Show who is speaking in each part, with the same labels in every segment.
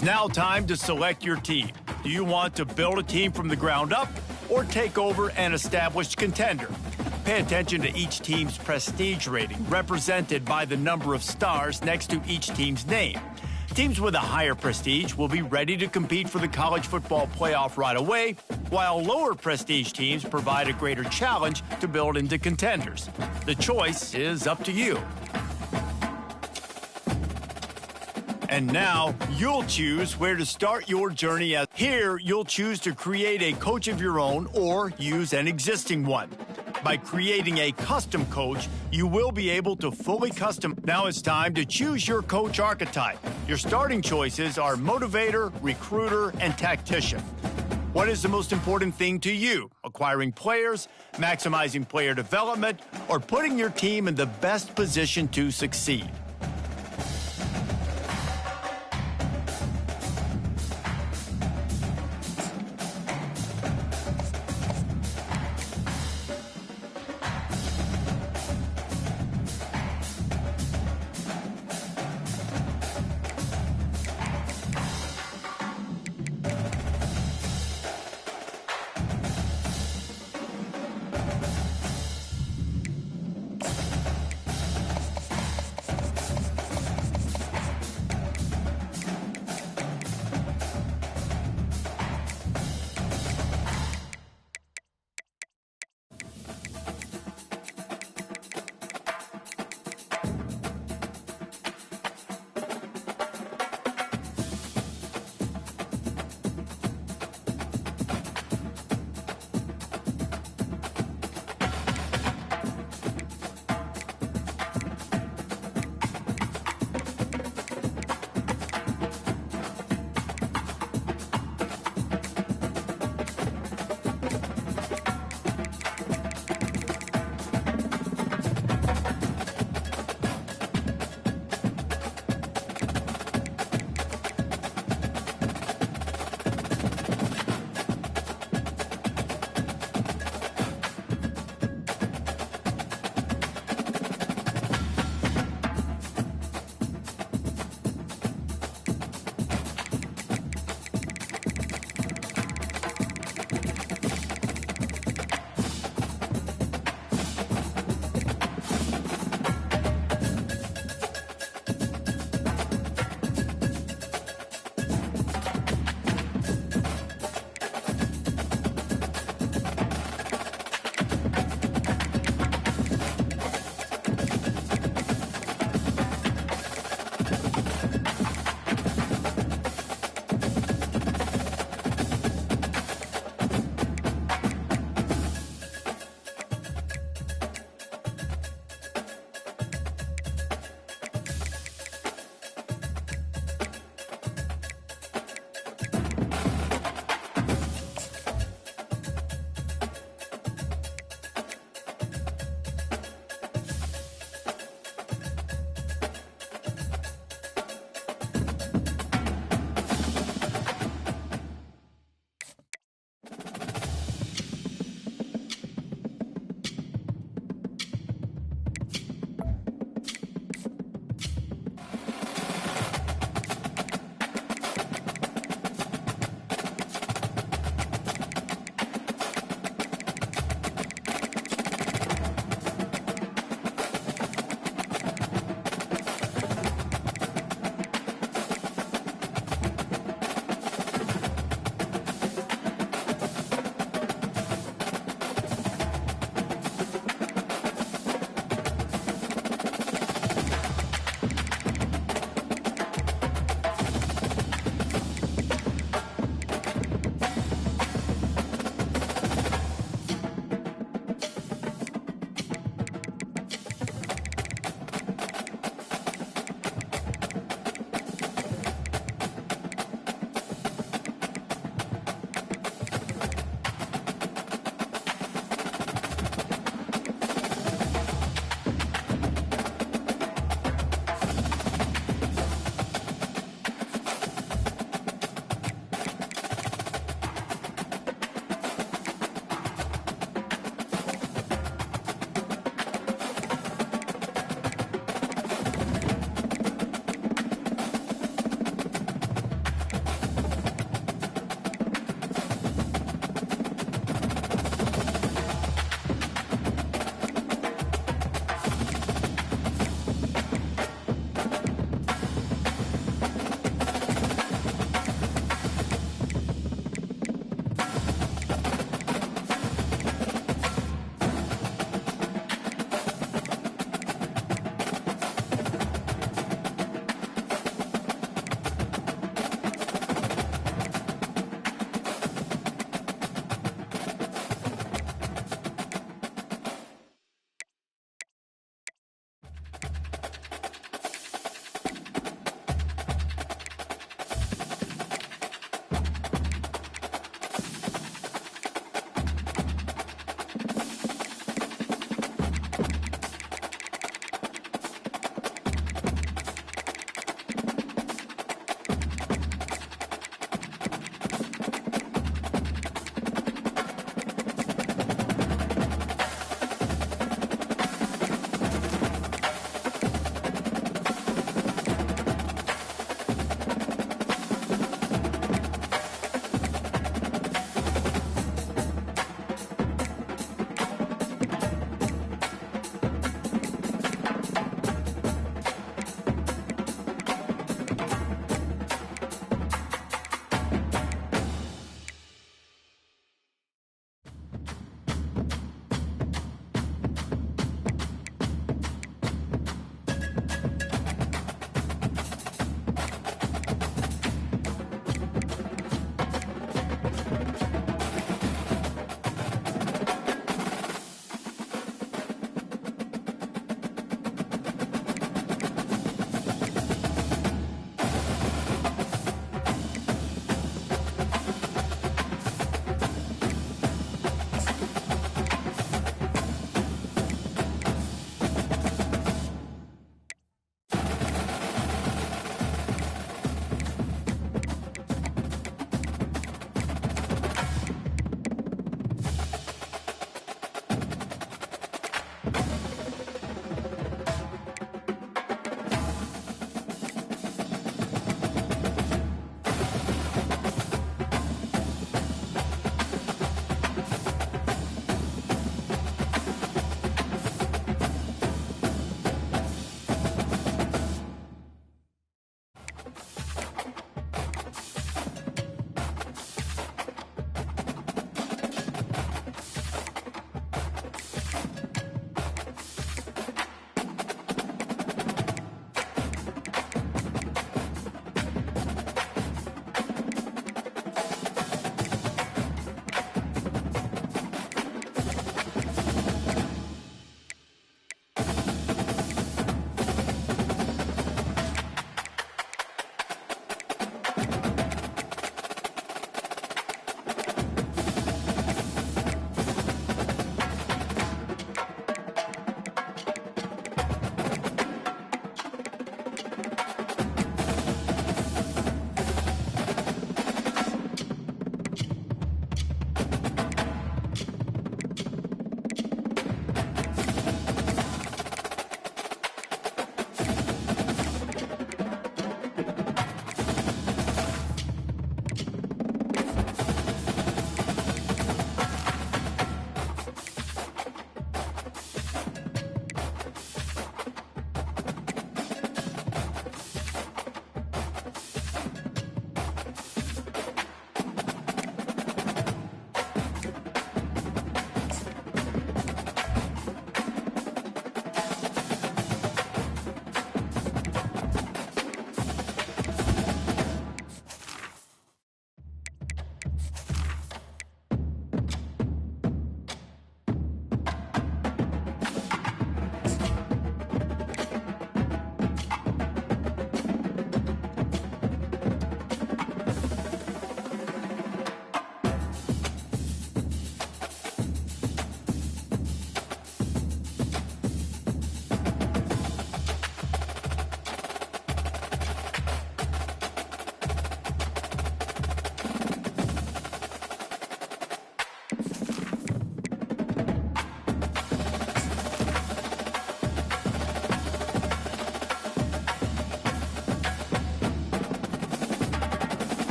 Speaker 1: It's now time to select your team. Do you want to build a team from the ground up or take over an established contender? Pay attention to each team's prestige rating, represented by the number of stars next to each team's name. Teams with a higher prestige will be ready to compete for the college football playoff right away, while lower prestige teams provide a greater challenge to build into contenders. The choice is up to you. And now, you'll choose where to start your journey. Here, you'll choose to create a coach of your own or use an existing one. By creating a custom coach, you will be able to fully custom. Now it's time to choose your coach archetype. Your starting choices are motivator, recruiter, and tactician. What is the most important thing to you? Acquiring players, maximizing player development, or putting your team in the best position to succeed?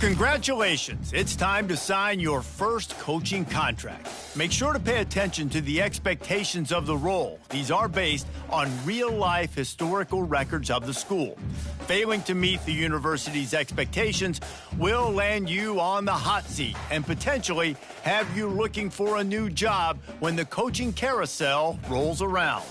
Speaker 1: Congratulations, it's time to sign your first coaching contract. Make sure to pay attention to the expectations of the role. These are based on real-life historical records of the school. Failing to meet the university's expectations will land you on the hot seat and potentially have you looking for a new job when the coaching carousel rolls around.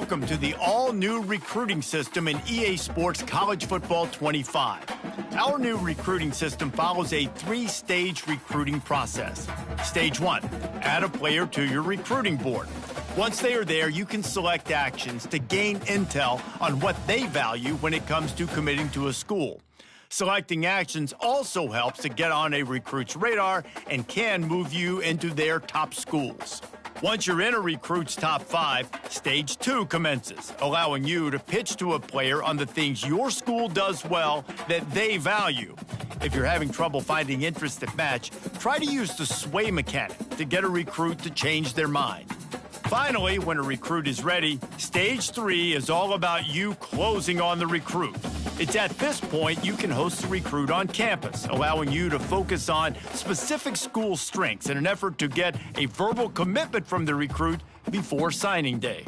Speaker 1: Welcome to the all-new recruiting system in EA Sports College Football 25. Our new recruiting system follows a three-stage recruiting process. Stage 1, add a player to your recruiting board. Once they are there, you can select actions to gain intel on what they value when it comes to committing to a school. Selecting actions also helps to get on a recruit's radar and can move you into their top schools. Once you're in a recruit's top 5, Stage 2 commences, allowing you to pitch to a player on the things your school does well that they value. If you're having trouble finding interests that match, try to use the sway mechanic to get a recruit to change their mind. Finally, when a recruit is ready, Stage 3 is all about you closing on the recruit. It's at this point you can host the recruit on campus, allowing you to focus on specific school strengths in an effort to get a verbal commitment from the recruit before signing day.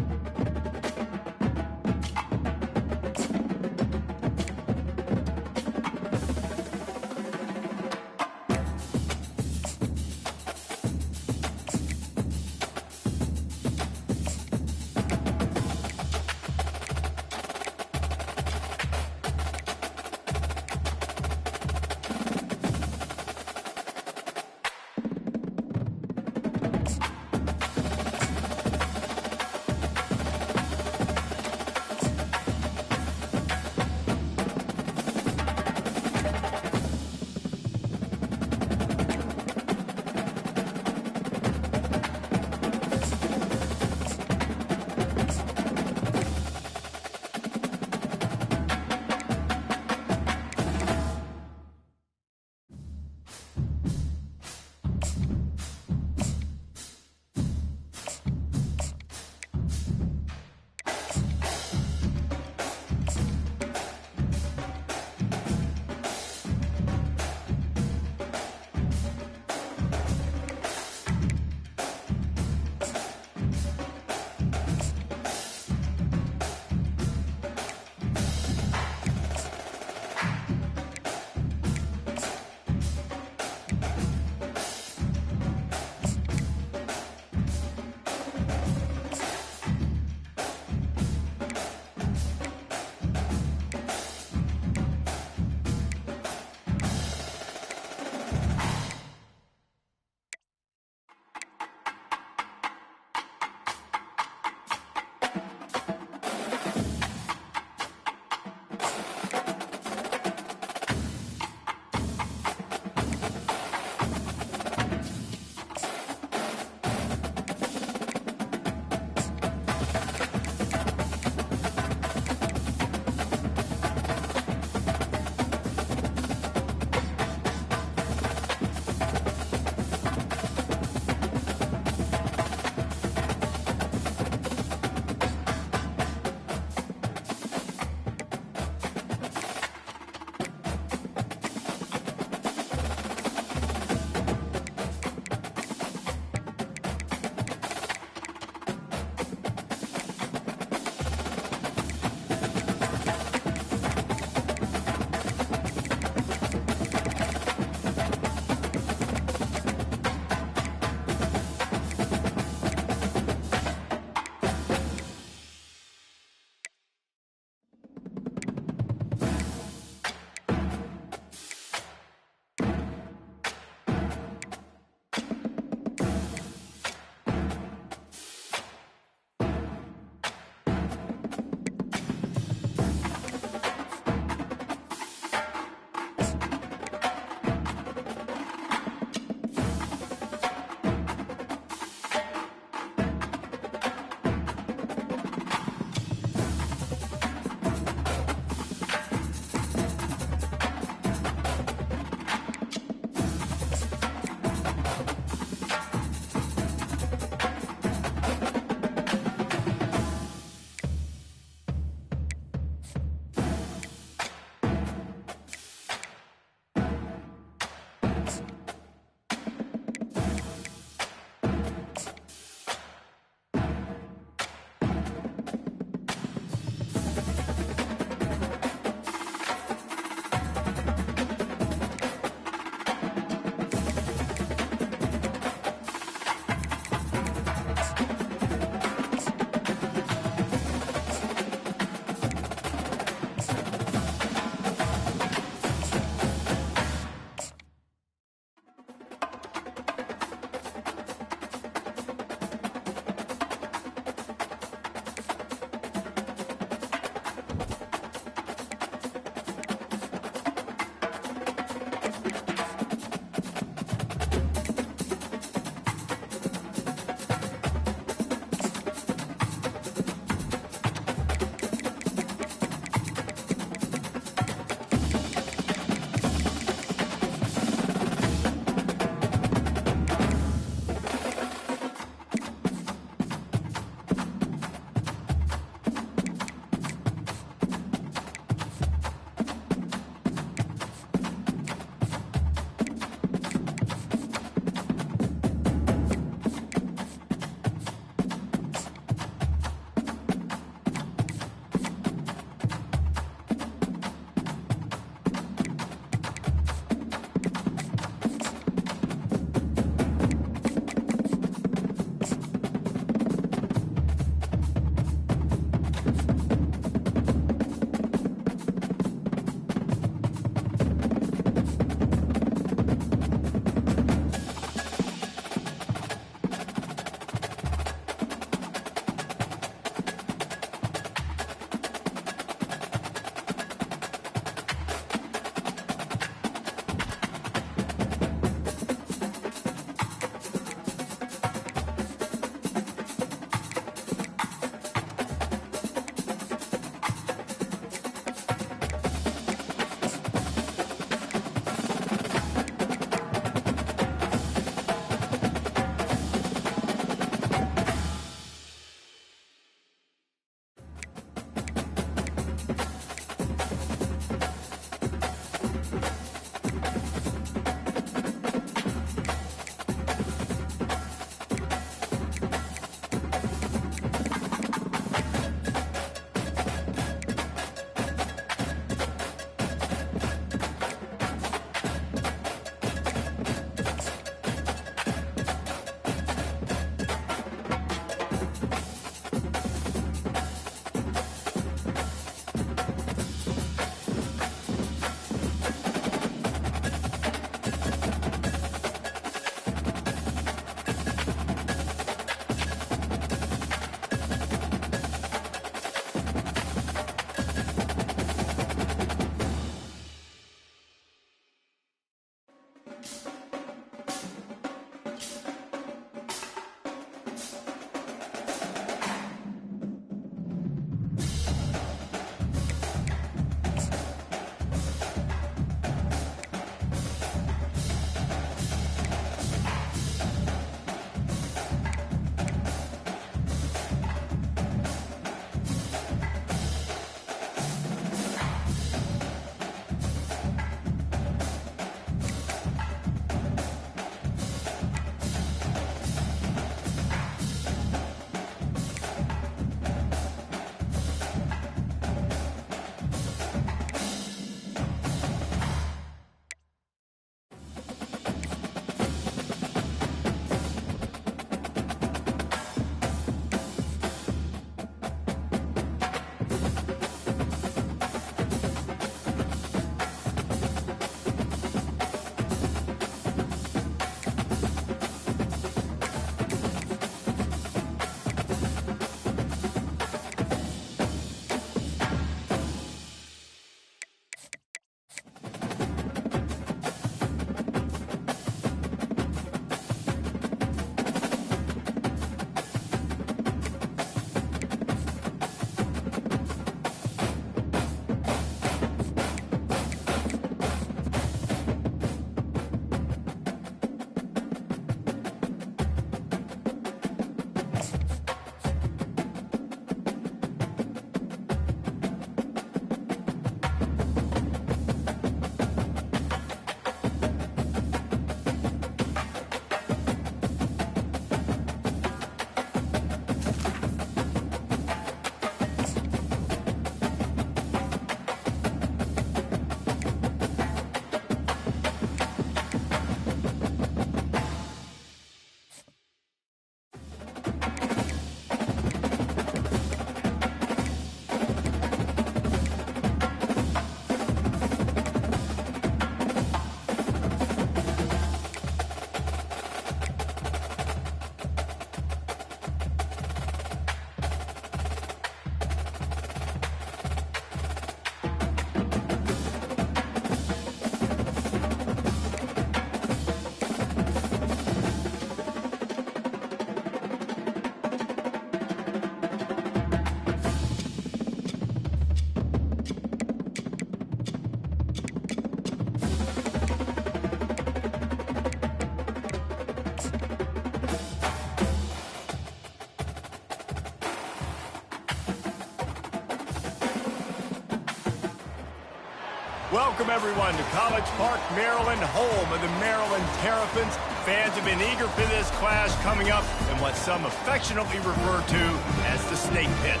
Speaker 1: Welcome, everyone, to College Park, Maryland, home of the Maryland Terrapins. Fans have been eager for this clash coming up in what some affectionately refer to as the Snake Pit.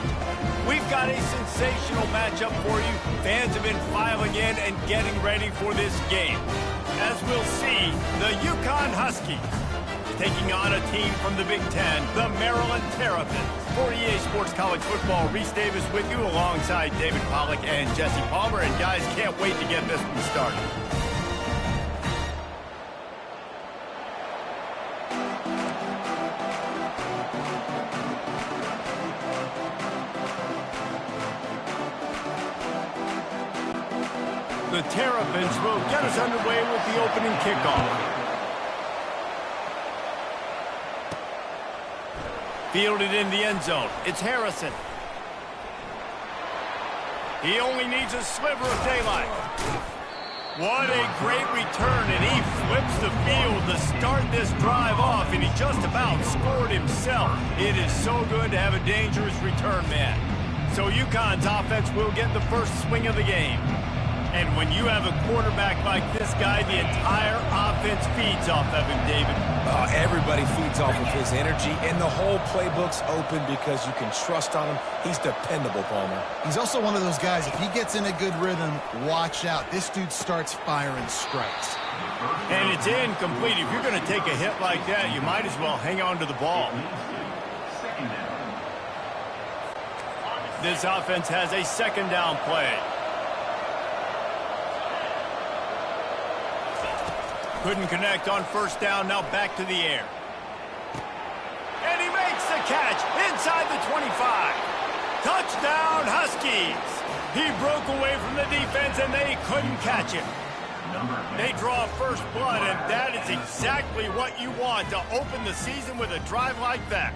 Speaker 1: We've got a sensational matchup for you. Fans have been filing in and getting ready for this game. As we'll see, the UConn Huskies taking on a team from the Big Ten, the Maryland Terrapins. For EA Sports College Football, Reese Davis with you alongside David Pollack and Jesse Palmer. And guys, can't wait to get this one started. The Terrapins will get us underway with the opening kickoff. Fielded in the end zone. It's Harrison. He only needs a sliver of daylight. What a great return, and he flips the field to start this drive off, and he just about scored himself. It is so good to have a dangerous return man. So UConn's offense will get the first swing of the game. And when you have a quarterback like this guy, the entire offense feeds off of him, David.
Speaker 2: Everybody feeds off of his energy, and the whole playbook's open because you can trust on him. He's dependable, Palmer.
Speaker 3: He's also one of those guys, if he gets in a good rhythm, watch out. This dude starts firing strikes.
Speaker 1: And it's incomplete. If you're going to take a hit like that, you might as well hang on to the ball. This offense has a second down play. Couldn't connect on first down, now back to the air. And he makes the catch inside the 25. Touchdown, Huskies! He broke away from the defense, and they couldn't catch him. They draw first blood, and that is exactly what you want to open the season with a drive like that.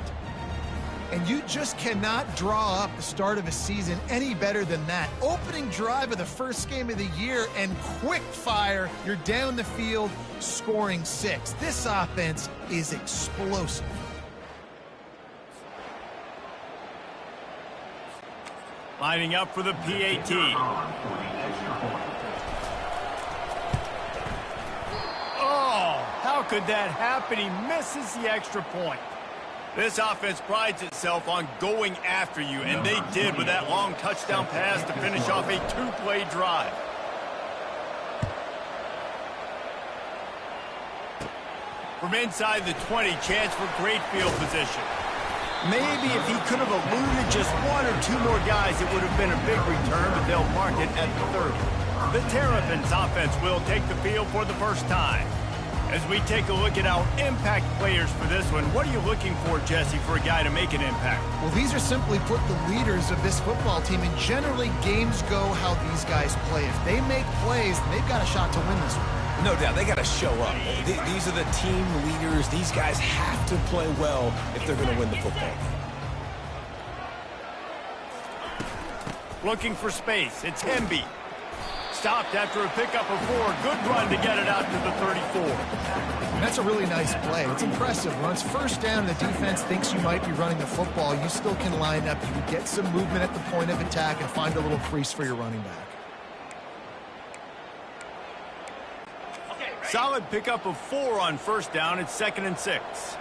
Speaker 3: And you just cannot draw up the start of a season any better than that. Opening drive of the first game of the year and quick fire. You're down the field scoring 6. This offense is explosive.
Speaker 1: Lining up for the PAT. Oh, how could that happen? He misses the extra point. This offense prides itself on going after you, and they did with that long touchdown pass to finish off a 2-play drive. From inside the 20, chance for great field position. Maybe if he could have eluded just 1 or 2 more guys, it would have been a big return, but they'll mark it at the 30. The Terrapins offense will take the field for the first time. As we take a look at our impact players for this one, what are you looking for, Jesse, for a guy to make an impact?
Speaker 3: Well, these are simply put the leaders of this football team, and generally games go how these guys play. If they make plays, then they've got a shot to win this one.
Speaker 2: No doubt, they got to show up. These are the team leaders. These guys have to play well if they're going to win the football game.
Speaker 1: Looking for space. It's Hemby. Stopped after a pickup of 4. Good run to get it out to the 34.
Speaker 3: That's a really nice play. It's impressive. When it's first down, the defense thinks you might be running the football. You still can line up. You can get some movement at the point of attack and find a little crease for your running back.
Speaker 1: Solid pickup of 4 on first down. It's 2nd and 6.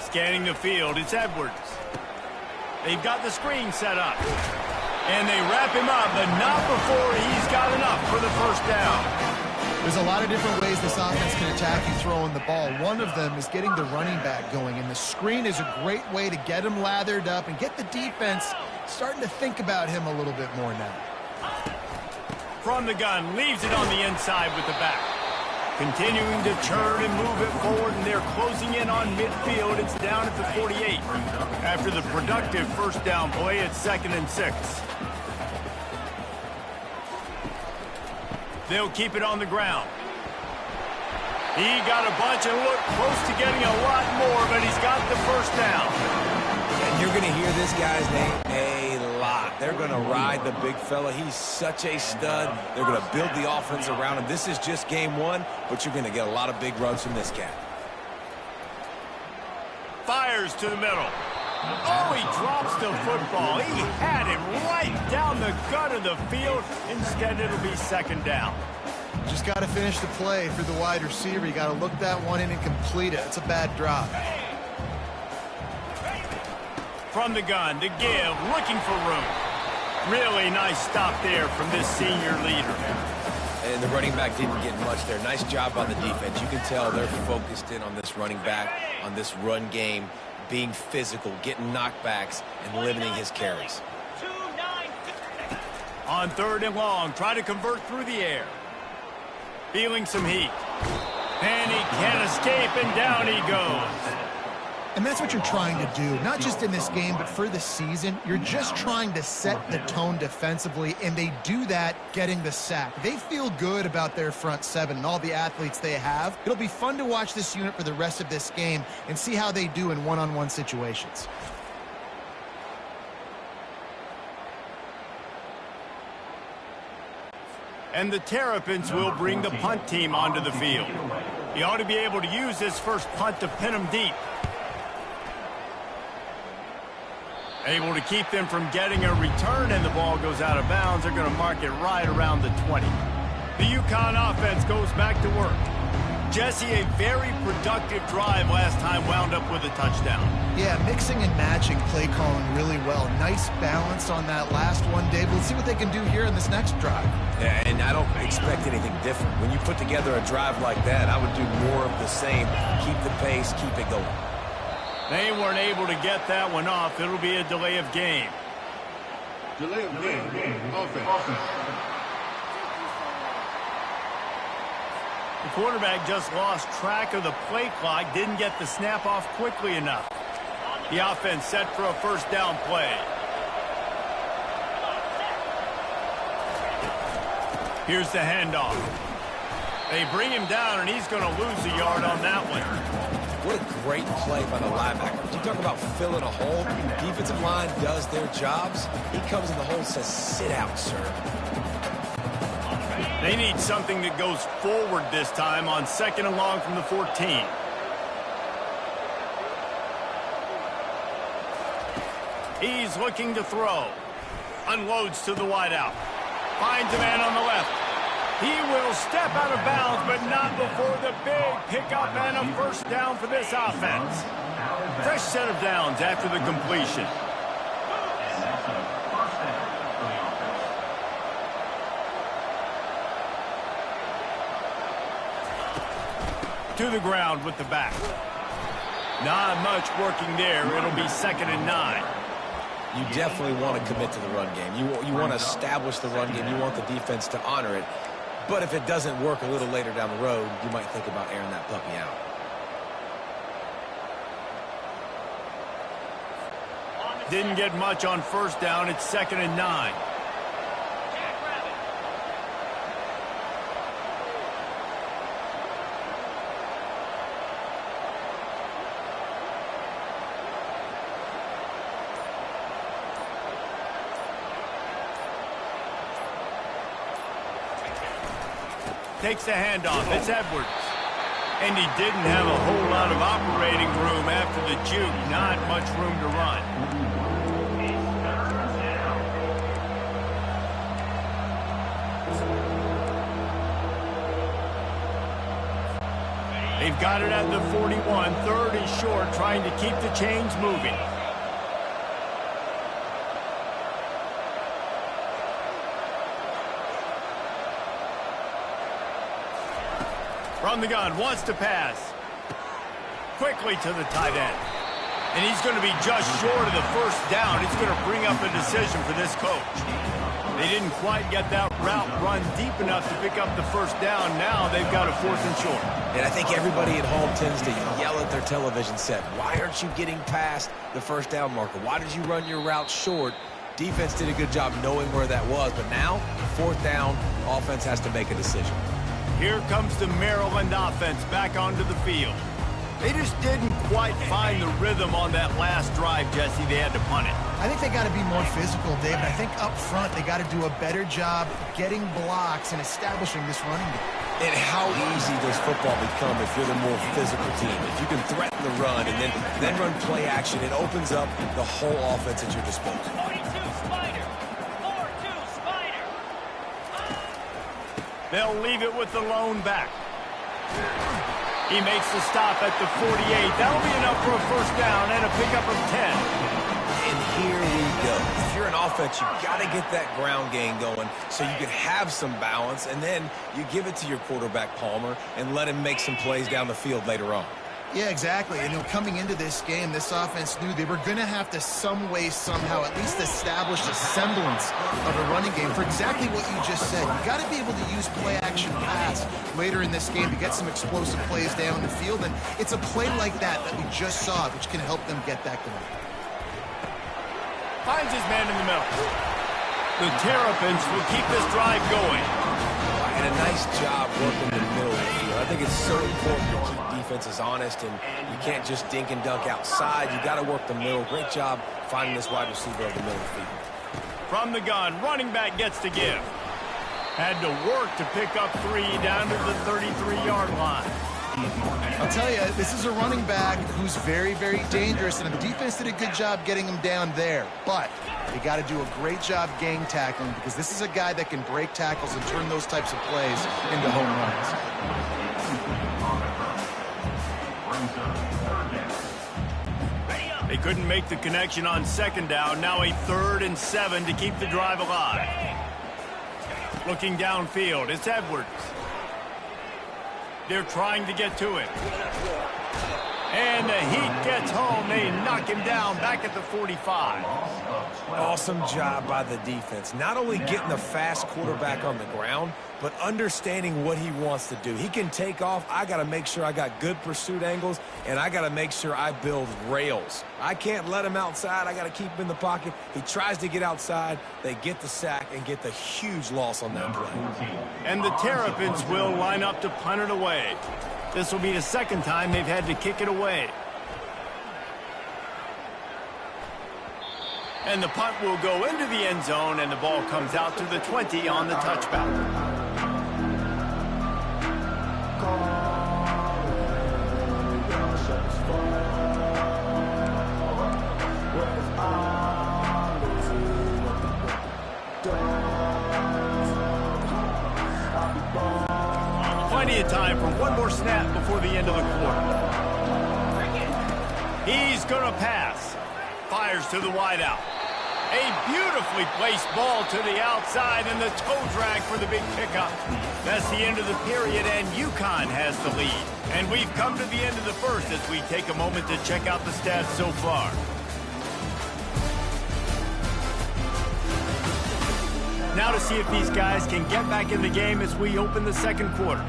Speaker 1: Scanning the field, it's Edwards. They've got the screen set up. And they wrap him up, but not before he's got enough for the first down.
Speaker 3: There's a lot of different ways this offense can attack you throwing the ball. One of them is getting the running back going, and the screen is a great way to get him lathered up and get the defense starting to think about him a little bit more now.
Speaker 1: From the gun, leaves it on the inside with the back. Continuing to turn and move it forward, and they're closing in on midfield. It's down at the 48. After the productive first down play, it's 2nd and 6. They'll keep it on the ground. He got a bunch and looked close to getting a lot more, but he's got the first down.
Speaker 2: And you're going to hear this guy's name a lot. They're going to ride the big fella. He's such a stud. They're going to build the offense around him. This is just game 1, but you're going to get a lot of big runs from this guy.
Speaker 1: Fires to the middle. Oh, he drops the football. He had it right down the gut of the field. Instead, it'll be 2nd down.
Speaker 3: Just got to finish the play for the wide receiver. You got to look that one in and complete it. It's a bad drop.
Speaker 1: From the gun to give, looking for room. Really nice stop there from this senior leader.
Speaker 2: And the running back didn't get much there. Nice job by the defense. You can tell they're focused in on this running back, on this run game, being physical, getting knockbacks, and limiting his carries.
Speaker 1: On 3rd and long, try to convert through the air. Feeling some heat. And he can't escape, and down he goes.
Speaker 3: And that's what you're trying to do, not just in this game, but for the season. You're just trying to set the tone defensively, and they do that getting the sack. They feel good about their front 7 and all the athletes they have. It'll be fun to watch this unit for the rest of this game and see how they do in one-on-one situations.
Speaker 1: And the Terrapins will bring the punt team onto the field. He ought to be able to use this first punt to pin them deep. Able to keep them from getting a return, and the ball goes out of bounds. They're going to mark it right around the 20. The UConn offense goes back to work. Jesse, a very productive drive last time, wound up with a touchdown.
Speaker 3: Yeah, mixing and matching play calling really well. Nice balance on that last one, Dave. Let's see what they can do here in this next drive.
Speaker 2: Yeah, and I don't expect anything different. When you put together a drive like that, I would do more of the same. Keep the pace, keep it going.
Speaker 1: They weren't able to get that one off. It'll be a delay of game.
Speaker 4: Delay of game. Offense.
Speaker 1: The quarterback just lost track of the play clock, didn't get the snap off quickly enough. The offense set for a first down play. Here's the handoff. They bring him down, and he's going to lose a yard on that one.
Speaker 2: What a great play by the linebacker. You talk about filling a hole. Defensive line does their jobs. He comes in the hole and says, sit out, sir.
Speaker 1: They need something that goes forward this time on 2nd and long from the 14. He's looking to throw. Unloads to the wideout. Finds a man on the left. He will step out of bounds, but not before the big pickup and a first down for this offense. Fresh set of downs after the completion. To the ground with the back. Not much working there. It'll be 2nd and 9.
Speaker 2: You definitely want to commit to the run game. You want to establish the run game. You want the defense to honor it. But if it doesn't work a little later down the road, you might think about airing that puppy out.
Speaker 1: Didn't get much on first down. It's 2nd and 9. Takes the handoff. It's Edwards. And he didn't have a whole lot of operating room after the juke. Not much room to run. They've got it at the 41. 3rd and short, trying to keep the chains moving. From the gun, wants to pass. Quickly to the tight end. And he's going to be just short of the first down. It's going to bring up a decision for this coach. They didn't quite get that route run deep enough to pick up the first down. Now they've got a 4th and short.
Speaker 2: And I think everybody at home tends to yell at their television set. Why aren't you getting past the first down marker? Why did you run your route short? Defense did a good job knowing where that was. But now, 4th down, offense has to make a decision.
Speaker 1: Here comes the Maryland offense back onto the field. They just didn't quite find the rhythm on that last drive, Jesse. They had to punt it.
Speaker 3: I think they got to be more physical, David. I think up front they got to do a better job getting blocks and establishing this running game.
Speaker 2: And how easy does football become if you're the more physical team? If you can threaten the run and then run play action, it opens up the whole offense at your disposal.
Speaker 5: 42 Spider. 4-2 Spider.
Speaker 1: They'll leave it with the lone back. He makes the stop at the 48. That'll be enough for a first down and a pickup of 10.
Speaker 2: And here we go. If you're an offense, you got to get that ground game going so you can have some balance, and then you give it to your quarterback, Palmer, and let him make some plays down the field later on.
Speaker 3: Yeah, exactly. And coming into this game, this offense knew they were going to have to some way, somehow, at least establish a semblance of a running game for exactly what you just said. You got to be able to use play-action pass later in this game to get some explosive plays down the field. And it's a play like that we just saw, which can help them get that going.
Speaker 1: Finds his man in the middle. The Terrapins will keep this drive going.
Speaker 2: And a nice job working the middle of the field. I think it's so important to keep defenses honest, and you can't just dink and dunk outside. You got to work the middle. Great job finding this wide receiver over the middle of the field.
Speaker 1: From the gun, running back gets to give. Had to work to pick up 3 down to the 33-yard line.
Speaker 3: I'll tell you, this is a running back who's very, very dangerous, and the defense did a good job getting him down there. But they got to do a great job gang tackling, because this is a guy that can break tackles and turn those types of plays into home runs.
Speaker 1: They couldn't make the connection on 2nd down. Now a 3rd and 7 to keep the drive alive. Looking downfield, it's Edwards. They're trying to get to it. And the heat gets home. They knock him down back at the 45.
Speaker 2: Awesome job by the defense. Not only getting the fast quarterback on the ground, but understanding what he wants to do. He can take off. I got to make sure I got good pursuit angles, and I got to make sure I build rails. I can't let him outside. I got to keep him in the pocket. He tries to get outside. They get the sack and get the huge loss on that play.
Speaker 1: And the Terrapins will line up to punt it away. This will be the second time they've had to kick it away. And the punt will go into the end zone, and the ball comes out to the 20 on the touchback. Plenty of time for one more snap before the end of the quarter. He's going to pass. Fires to the wideout. A beautifully placed ball to the outside, and the toe drag for the big pickup. That's the end of the period, and UConn has the lead. And we've come to the end of the first as we take a moment to check out the stats so far. Now to see if these guys can get back in the game as we open the second quarter.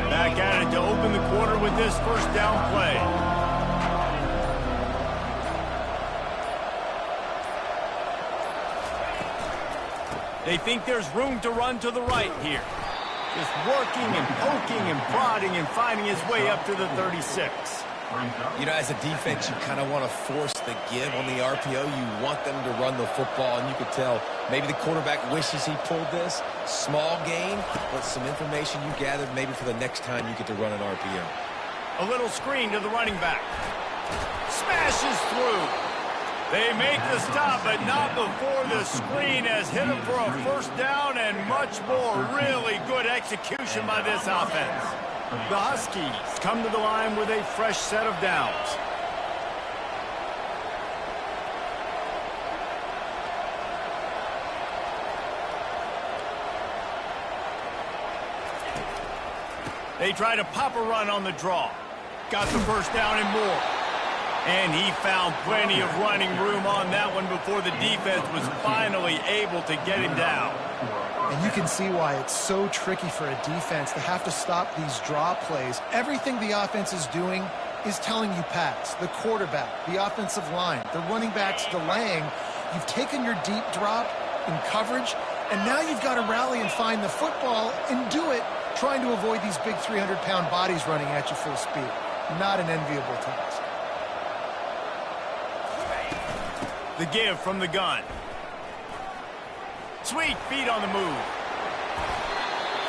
Speaker 1: Back at it to open the quarter with this first down play. They think there's room to run to the right here. Just working and poking and prodding and finding his way up to the 36.
Speaker 2: You know, as a defense, you kind of want to force the give on the RPO. You want them to run the football, and you could tell maybe the quarterback wishes he pulled this. Small gain, but some information you gathered maybe for the next time you get to run an RPO.
Speaker 1: A little screen to the running back. Smashes through. They make the stop, but not before the screen has hit him for a first down and much more. Really good execution by this offense. The Huskies come to the line with a fresh set of downs. They try to pop a run on the draw. Got the first down and more. And he found plenty of running room on that one before the defense was finally able to get him down.
Speaker 3: And you can see why it's so tricky for a defense to have to stop these draw plays. Everything the offense is doing is telling you pass. The quarterback, the offensive line, the running backs delaying. You've taken your deep drop in coverage, and now you've got to rally and find the football and do it, trying to avoid these big 300-pound bodies running at you full speed. Not an enviable task.
Speaker 1: The give from the gun. Sweet feet on the move.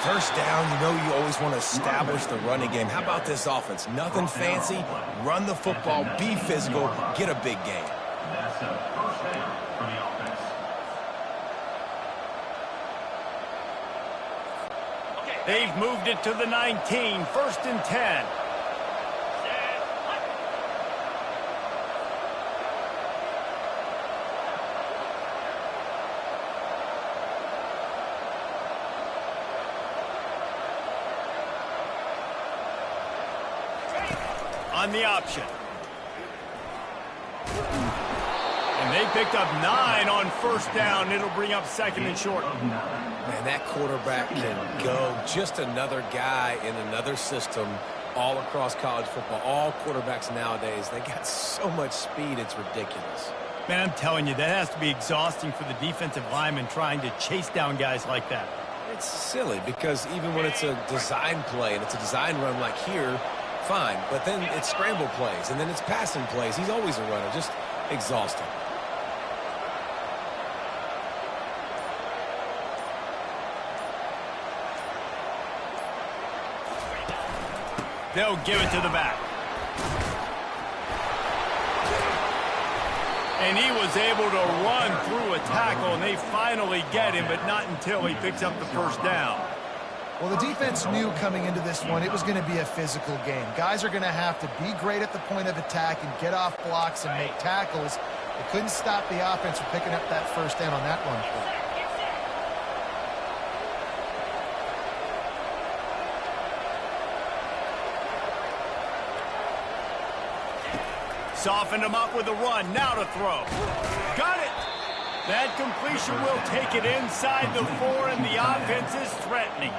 Speaker 2: First down, you know you always want to establish the running game. How about this offense? Nothing fancy. Run the football, be physical, get a big gain.
Speaker 6: That's a first down for the offense.
Speaker 1: They've moved it to the 19, first and 10. On the option. And they picked up 9 on first down. It'll bring up second and short.
Speaker 2: Man, that quarterback can go. Just another guy in another system all across college football. All quarterbacks nowadays, they got so much speed, it's ridiculous.
Speaker 1: Man, I'm telling you, that has to be exhausting for the defensive lineman trying to chase down guys like that.
Speaker 2: It's silly because even when it's a design play and it's a design run like here, fine, but then it's scramble plays, and then it's passing plays. He's always a runner, just exhausting.
Speaker 1: They'll give it to the back. And he was able to run through a tackle, and they finally get him, but not until he picks up the first down.
Speaker 3: Well, the defense knew coming into this one it was going to be a physical game. Guys are going to have to be great at the point of attack and get off blocks and make tackles. They couldn't stop the offense from picking up that first down on that run play.
Speaker 1: Softened him up with a run. Now to throw. Got it. That completion will take it inside the 4, and the offense is threatening.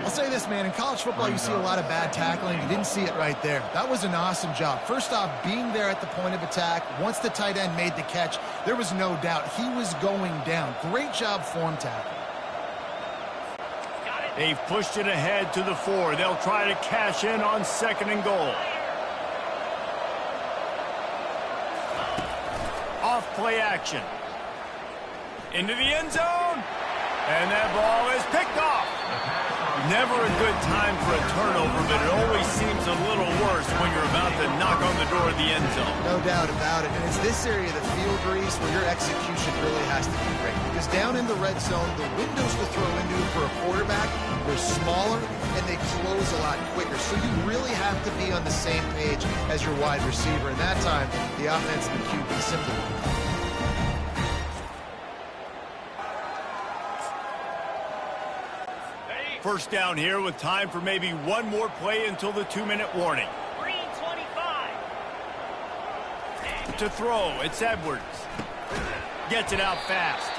Speaker 3: I'll say this, man. In college football, you see a lot of bad tackling. You didn't see it right there. That was an awesome job. First off, being there at the point of attack. Once the tight end made the catch, there was no doubt he was going down. Great job form tackling.
Speaker 1: They've pushed it ahead to the 4. They'll try to cash in on 2nd and goal. Off play action. Into the end zone. And that ball is picked off. Never a good time for a turnover, but it always seems a little worse when you're about to knock on the door of the end zone.
Speaker 3: No doubt about it. And it's this area of the field, Reese, where your execution really has to be great. Because down in the red zone, the windows to throw into for a quarterback, they're smaller and they close a lot quicker. So you really have to be on the same page as your wide receiver. And that time, the offense and the QB simply won't come.
Speaker 1: First down here with time for maybe one more play until the 2-minute warning.
Speaker 5: Green 25.
Speaker 1: To throw, it's Edwards. Gets it out fast.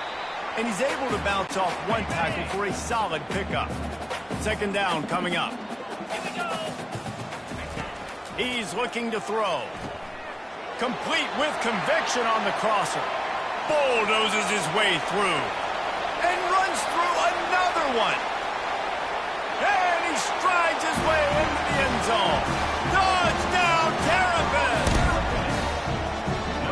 Speaker 1: And he's able to bounce off one tackle for a solid pickup. 2nd down coming up.
Speaker 5: Here we go.
Speaker 1: He's looking to throw. Complete with conviction on the crosser. Bulldozes his way through. And runs through another one. And he strides his way into the end zone. Touchdown, Terrapin!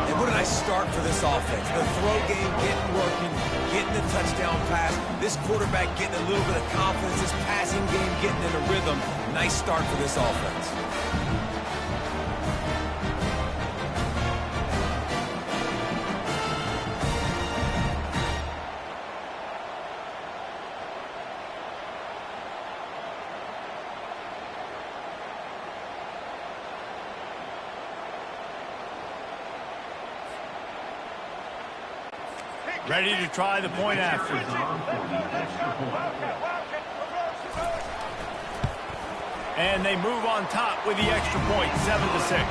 Speaker 2: And what a nice start for this offense. The throw game getting working, getting the touchdown pass. This quarterback getting a little bit of confidence. This passing game getting in a rhythm. Nice start for this offense.
Speaker 1: Ready to try the point after. And they move on top with the extra point, 7-6.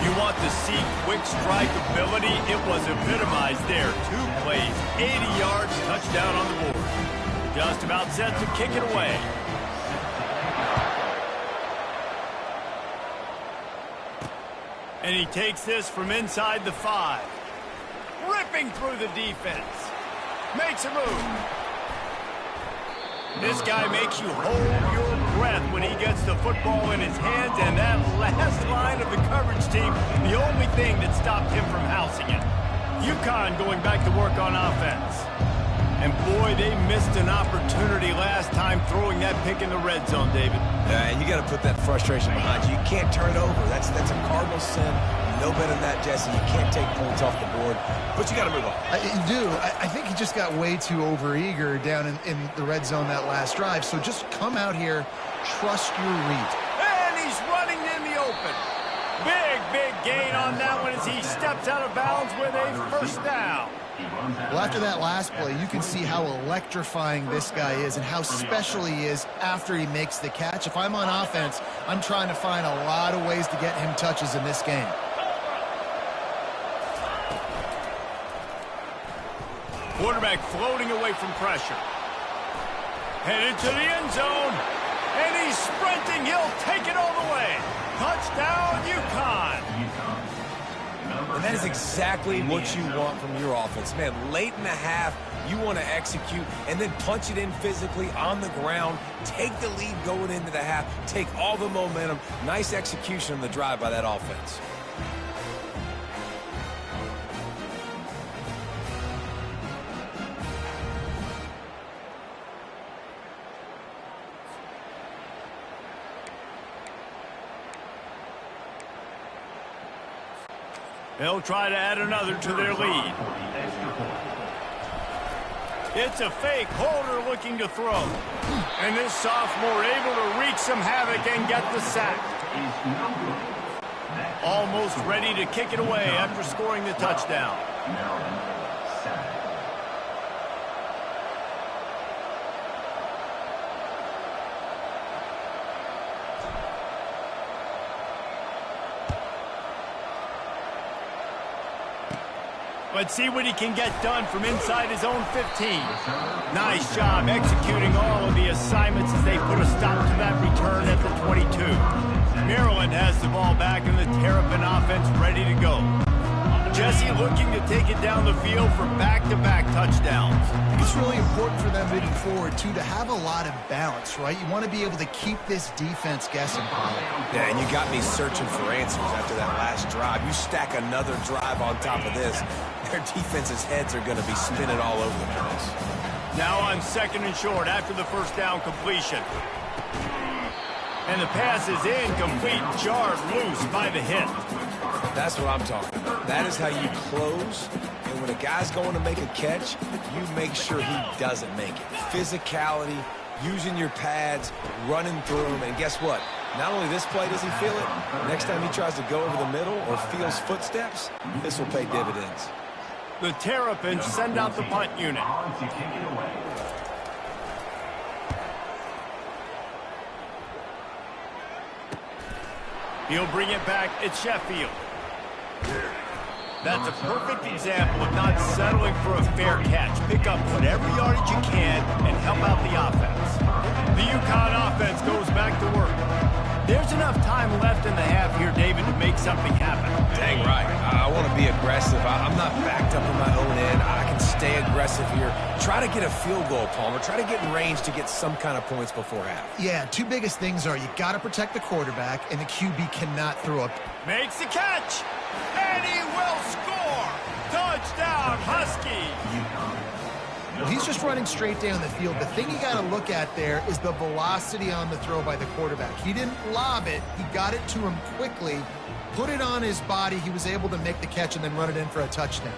Speaker 1: You want to see quick strike ability? It was epitomized there. 2 plays, 80 yards, touchdown on the board. Just about set to kick it away. And he takes this from inside the 5. Ripping through the defense. Makes a move. This guy makes you hold your breath when he gets the football in his hands, and that last line of the coverage team, the only thing that stopped him from housing it. UConn going back to work on offense. And boy, they missed an opportunity last time throwing that pick in the red zone, David.
Speaker 2: Yeah, and you got to put that frustration behind you. You can't turn it over. That's a cardinal sin. No better than that, Jesse. You can't take points off the board, but you got to move on.
Speaker 3: You do. I think he just got way too overeager down in the red zone that last drive. So just come out here, trust your read.
Speaker 1: And he's running in the open. Big gain on that one as he steps out of bounds with a first down.
Speaker 3: Well, after that last play, you can see how electrifying this guy is and how special he is after he makes the catch. If I'm on offense, I'm trying to find a lot of ways to get him touches in this game.
Speaker 1: Quarterback floating away from pressure. Headed to the end zone. And he's sprinting. He'll take it all the way. Touchdown, UConn.
Speaker 2: And that is exactly what you want from your offense. Man, late in the half, you want to execute and then punch it in physically on the ground. Take the lead going into the half. Take all the momentum. Nice execution on the drive by that offense.
Speaker 1: They'll try to add another to their lead. It's a fake. Holder looking to throw. And this sophomore able to wreak some havoc and get the sack. Almost ready to kick it away after scoring the touchdown.
Speaker 6: Maryland, 7.
Speaker 1: Let's see what he can get done from inside his own 15. Nice job executing all of the assignments as they put a stop to that return at the 22. Maryland has the ball back and the Terrapin offense ready to go. Jesse looking to take it down the field for back-to-back touchdowns.
Speaker 3: I think it's really important for them moving forward, too, to have a lot of balance, right? You want to be able to keep this defense guessing.
Speaker 2: Yeah, and you got me searching for answers after that last drive. You stack another drive on top of this, their defense's heads are going to be spinning all over the place.
Speaker 1: Now on 2nd and short after the first down completion. And the pass is incomplete, jarred loose by the hit.
Speaker 2: That's what I'm talking about. That is how you close. And when a guy's going to make a catch, you make sure he doesn't make it. Physicality, using your pads, running through them. And guess what? Not only this play does he feel it, next time he tries to go over the middle or feels footsteps, this will pay dividends.
Speaker 1: The Terrapins send out the punt unit.
Speaker 6: To kick it away.
Speaker 1: He'll bring it back. It's Sheffield. That's a perfect example of not settling for a fair catch. Pick up whatever yardage you can and help out the offense. The UConn offense goes back to work. There's enough time left in the half here, David, to make something happen.
Speaker 2: Dang right. I want to be aggressive. I'm not backed up in my own end. I can stay aggressive here. Try to get a field goal, Palmer. Try to get in range to get some kind of points before half.
Speaker 3: Yeah, two biggest things are you got to protect the quarterback, and the QB cannot throw up.
Speaker 1: Makes the catch, and he will score. Touchdown, Husky.
Speaker 3: Well, he's just running straight down the field. The thing you got to look at there is the velocity on the throw by the quarterback. He didn't lob it. He got it to him quickly, put it on his body. He was able to make the catch and then run it in for a touchdown.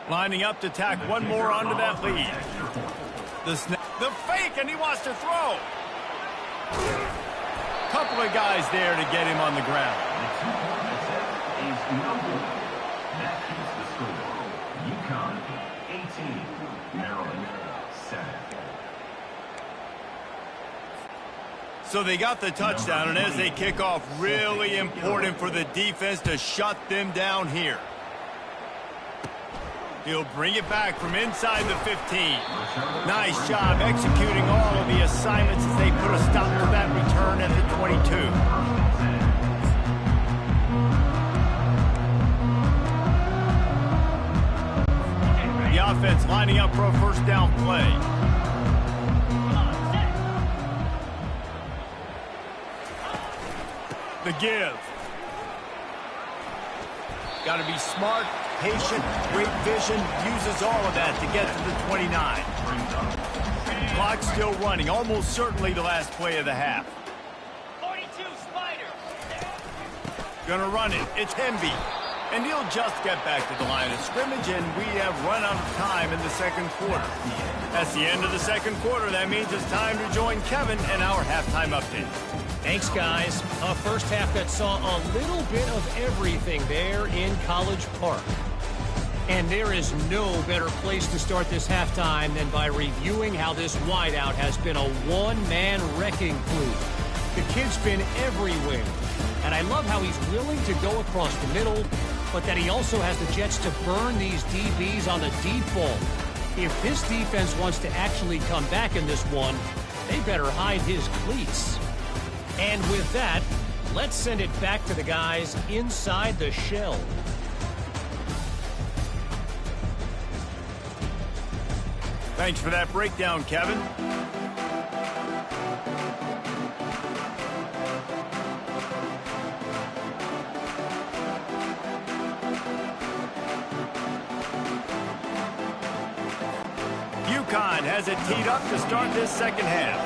Speaker 1: Lining up to tack one more onto that lead. The fake, and he wants to throw. Couple of guys there to get him on the ground.
Speaker 6: Is number. That keeps the score. UConn 18, Maryland 7.
Speaker 1: So they got the touchdown, and as they kick off, really important for the defense to shut them down here. He'll bring it back from inside the 15. Nice job executing all of the assignments as they put a stop to that return at the 22. The offense lining up for a first down play. The give. Got to be smart, patient, great vision, uses all of that to get to the 29. Clock still running, almost certainly the last play of the half.
Speaker 5: 42 Spider.
Speaker 1: Gonna run it, it's Hemby. And he'll just get back to the line of scrimmage, and we have run out of time in the second quarter. That's the end of the second quarter. That means it's time to join Kevin and our halftime update.
Speaker 7: Thanks, guys. A first half that saw a little bit of everything there in College Park. And there is no better place to start this halftime than by reviewing how this wideout has been a one-man wrecking crew. The kid's been everywhere. And I love how he's willing to go across the middle, but that he also has the jets to burn these DBs on the deep ball. If this defense wants to actually come back in this one, they better hide his cleats. And with that, let's send it back to the guys inside the shell.
Speaker 1: Thanks for that breakdown, Kevin. UConn has it teed up to start this second half.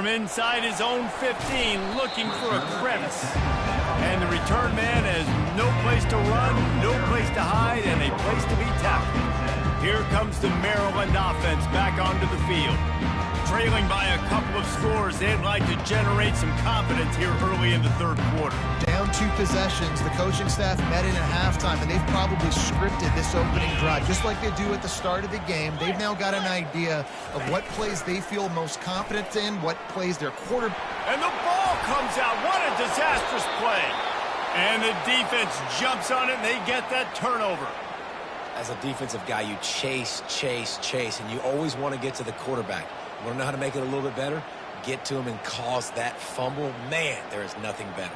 Speaker 1: from inside his own 15, looking for a crevice. And the return man has no place to run, no place to hide, and a place to be tackled. Here comes the Maryland offense back onto the field. Trailing by a couple of scores, they'd like to generate some confidence here early in the third quarter.
Speaker 3: Down 2 possessions, the coaching staff met in at halftime, and they've probably scripted this opening drive, just like they do at the start of the game. They've now got an idea of what plays they feel most confident in, what plays their quarterback.
Speaker 1: And the ball comes out. What a disastrous play. And the defense jumps on it, and they get that turnover.
Speaker 2: As a defensive guy, you chase, and you always want to get to the quarterback. You want to know how to make it a little bit better? Get to him and cause that fumble. Man, there is nothing better.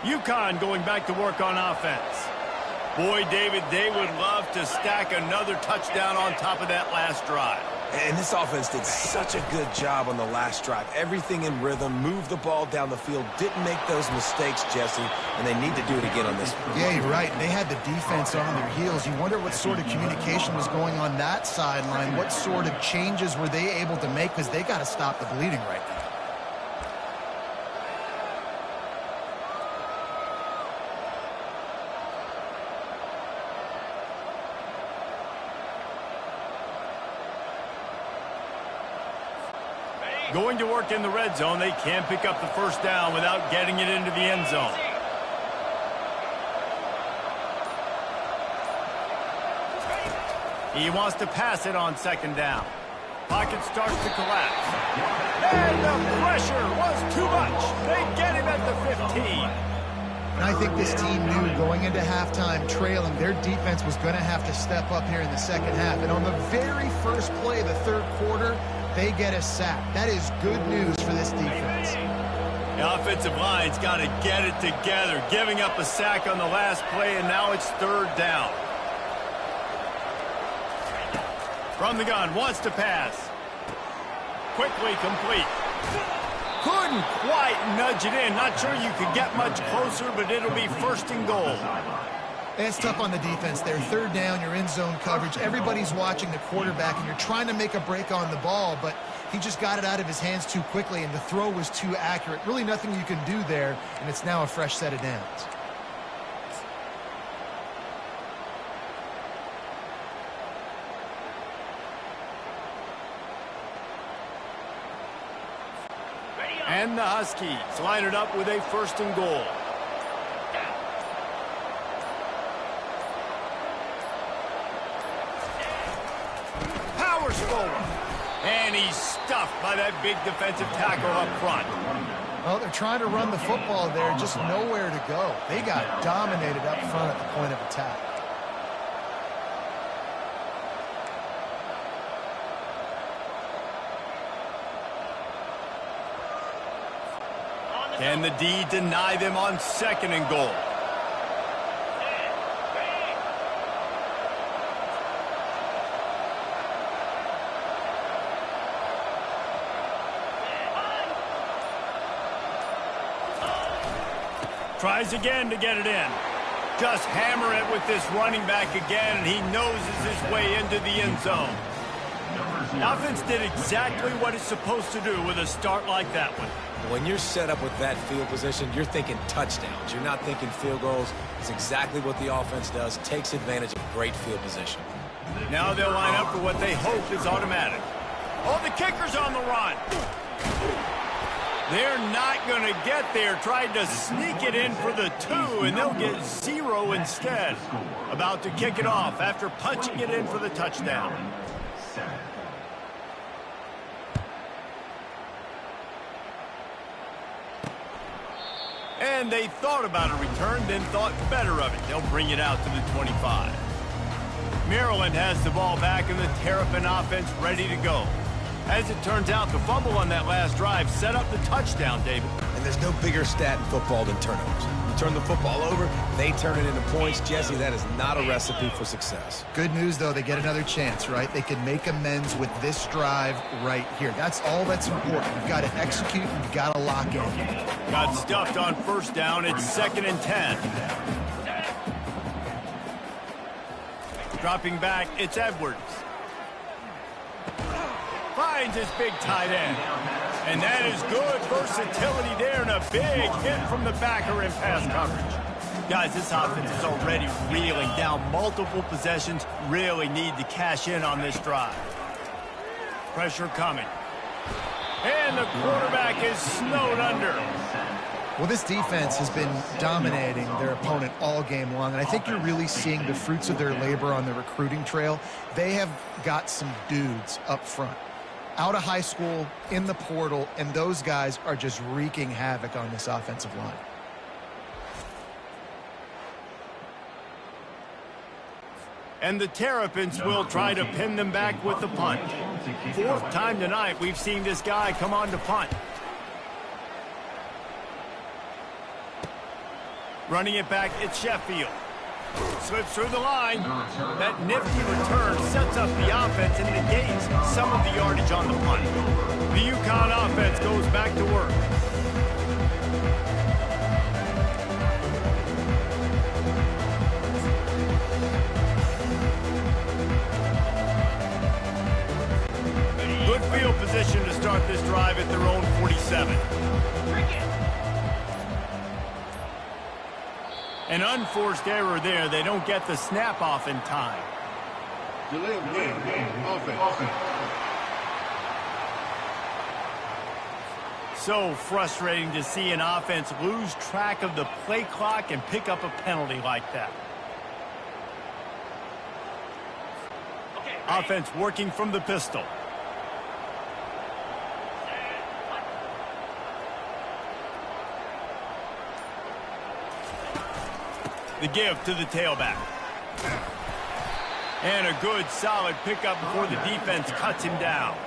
Speaker 1: UConn going back to work on offense. Boy, David, they would love to stack another touchdown on top of that last drive.
Speaker 2: And this offense did such a good job on the last drive. Everything in rhythm, moved the ball down the field, didn't make those mistakes, Jesse, and they need to do it again on this one.
Speaker 3: Yeah, you're right. They had the defense on their heels. You wonder what sort of communication was going on that sideline. What sort of changes were they able to make, because they got to stop the bleeding right now.
Speaker 1: Going to work in the red zone, they can't pick up the first down without getting it into the end zone. He wants to pass it on second down. Pocket starts to collapse. And the pressure was too much. They get him at the 15.
Speaker 3: And I think this team knew going into halftime trailing, their defense was going to have to step up here in the second half. And on the very first play of the third quarter, they get a sack. That is good news for this defense.
Speaker 1: The offensive line's got to get it together, giving up a sack on the last play, and now it's third down. From the gun, wants to pass. Quickly complete. Couldn't quite nudge it in. Not sure you could get much closer, but it'll be first and goal.
Speaker 3: It's tough on the defense there. Third down, you're in zone coverage. Everybody's watching the quarterback, and you're trying to make a break on the ball, but he just got it out of his hands too quickly, and the throw was too accurate. Really nothing you can do there, and it's now a fresh set of downs.
Speaker 1: And the Huskies line it up with a first and goal. Powers forward. And he's stuffed by that big defensive tackle up front.
Speaker 3: Well, they're trying to run the football there, just nowhere to go. They got dominated up front at the point of attack.
Speaker 1: Can the D deny them on second and goal? Tries again to get it in. Just hammer it with this running back again, and he noses his way into the end zone. The offense did exactly what it's supposed to do with a start like that one.
Speaker 2: When you're set up with that field position, you're thinking touchdowns. You're not thinking field goals. It's exactly what the offense does. Takes advantage of great field position.
Speaker 1: Now they'll line up for what they hope is automatic. Oh, the kicker's on the run. They're not going to get there. Tried to sneak it in for the 2, and they'll get 0 instead. About to kick it off after punching it in for the touchdown. And they thought about a return, then thought better of it. They'll bring it out to the 25. Maryland has the ball back, and the Terrapin offense ready to go. As it turns out, the fumble on that last drive set up the touchdown, David.
Speaker 2: And there's no bigger stat in football than turnovers. You turn the football over, they turn it into points. Jesse, that is not a recipe for success.
Speaker 3: Good news, though, they get another chance, right? They can make amends with this drive right here. That's all that's important. You've got to execute and you've got to lock in.
Speaker 1: Got stuffed on first down. It's 2nd and 10. Dropping back, it's Edwards. Finds his big tight end. And that is good versatility there and a big hit from the backer in pass coverage. Guys, this offense is already reeling down multiple possessions. Really need to cash in on this drive. Pressure coming. And the quarterback is snowed under.
Speaker 3: Well, this defense has been dominating their opponent all game long, and I think you're really seeing the fruits of their labor on the recruiting trail. They have got some dudes up front, out of high school, in the portal, and those guys are just wreaking havoc on this offensive line.
Speaker 1: And the Terrapins will try to pin them back with the punt. 4th time tonight we've seen this guy come on to punt. Running it back, it's Sheffield. Slips through the line. That nifty return sets up the offense and negates some of the yardage on the punt. The UConn offense goes back to work. Good field position to start this drive at their own 47. An unforced error there. They don't get the snap off in time.
Speaker 4: Delay of game. Offense.
Speaker 1: So frustrating to see an offense lose track of the play clock and pick up a penalty like that. Offense working from the pistol. The give to the tailback. And a good, solid pickup before the defense cuts him down.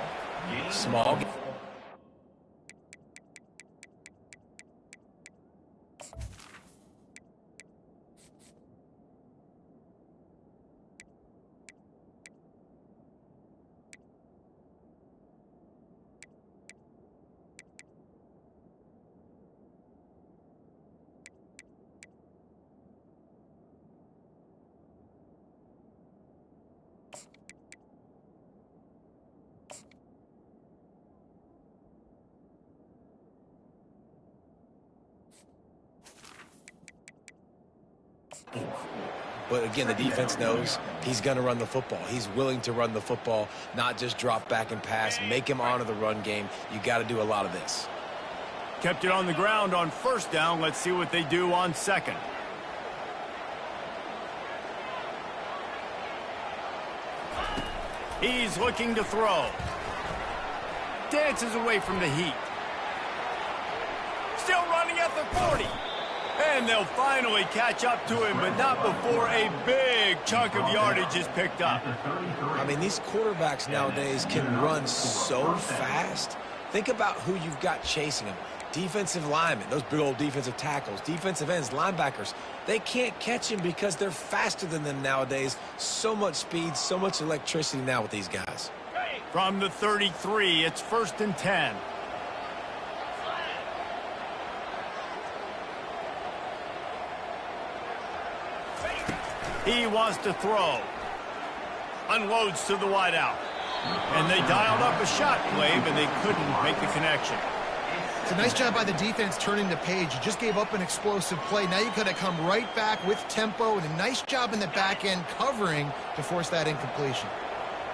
Speaker 2: Small. But again, the defense knows he's going to run the football. He's willing to run the football, not just drop back and pass, make him honor the run game. You got to do a lot of this.
Speaker 1: Kept it on the ground on first down. Let's see what they do on second. He's looking to throw. Dances away from the heat. Still running at the 40. And they'll finally catch up to him, but not before a big chunk of yardage is picked up.
Speaker 2: I mean, these quarterbacks nowadays can run so fast. Think about who you've got chasing them. Defensive linemen, those big old defensive tackles, defensive ends, linebackers. They can't catch him because they're faster than them nowadays. So much speed, so much electricity now with these guys.
Speaker 1: From the 33, it's 1st and 10. He wants to throw. Unloads to the wideout. And they dialed up a shot play, but they couldn't make the connection.
Speaker 3: It's a nice job by the defense turning the page. You just gave up an explosive play. Now you got to come right back with tempo, and a nice job in the back end covering to force that incompletion.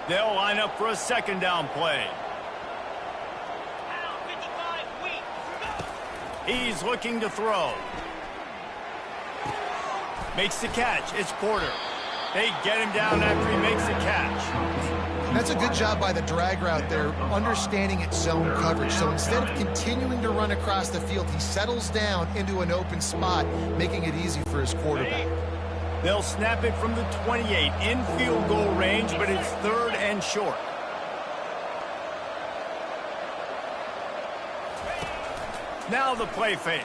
Speaker 1: They'll line up for a 2nd down play. He's looking to throw. Makes the catch. It's Porter. They get him down after he makes the catch.
Speaker 3: That's a good job by the drag route there, understanding its zone coverage. So instead of continuing to run across the field, he settles down into an open spot, making it easy for his quarterback.
Speaker 1: They'll snap it from the 28 in field goal range, but it's 3rd and short. Now the play fake.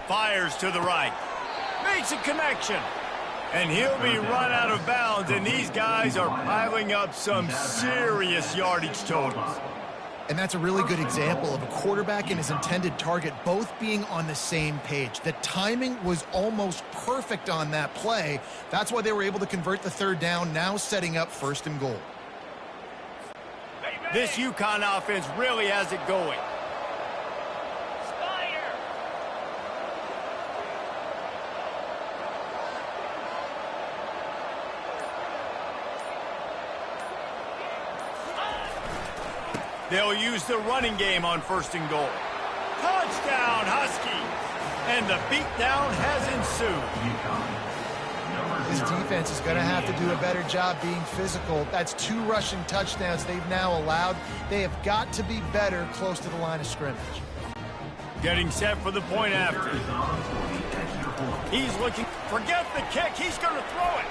Speaker 1: Fires to the right. Makes a connection. And he'll be run out of bounds, and these guys are piling up some serious yardage totals.
Speaker 3: And that's a really good example of a quarterback and his intended target both being on the same page. The timing was almost perfect on that play. That's why they were able to convert the third down, now setting up 1st and goal.
Speaker 1: This UConn offense really has it going. They'll use the running game on 1st and goal. Touchdown, Huskies! And the beatdown has ensued.
Speaker 3: This defense is going to have to do a better job being physical. That's 2 rushing touchdowns they've now allowed. They have got to be better close to the line of scrimmage.
Speaker 1: Getting set for the point after. He's looking. Forget the kick. He's going to throw it.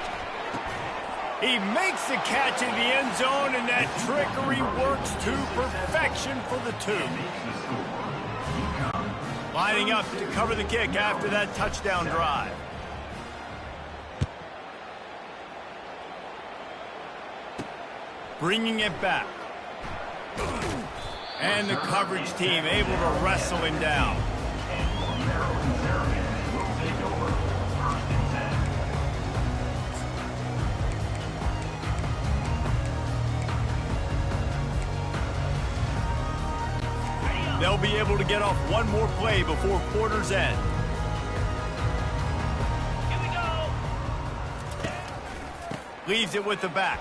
Speaker 1: He makes the catch in the end zone, and that trickery works to perfection for the 2. Lining up to cover the kick after that touchdown drive. Bringing it back. And the coverage team able to wrestle him down. They'll be able to get off one more play before quarter's end.
Speaker 5: Here we go.
Speaker 1: Leaves it with the back.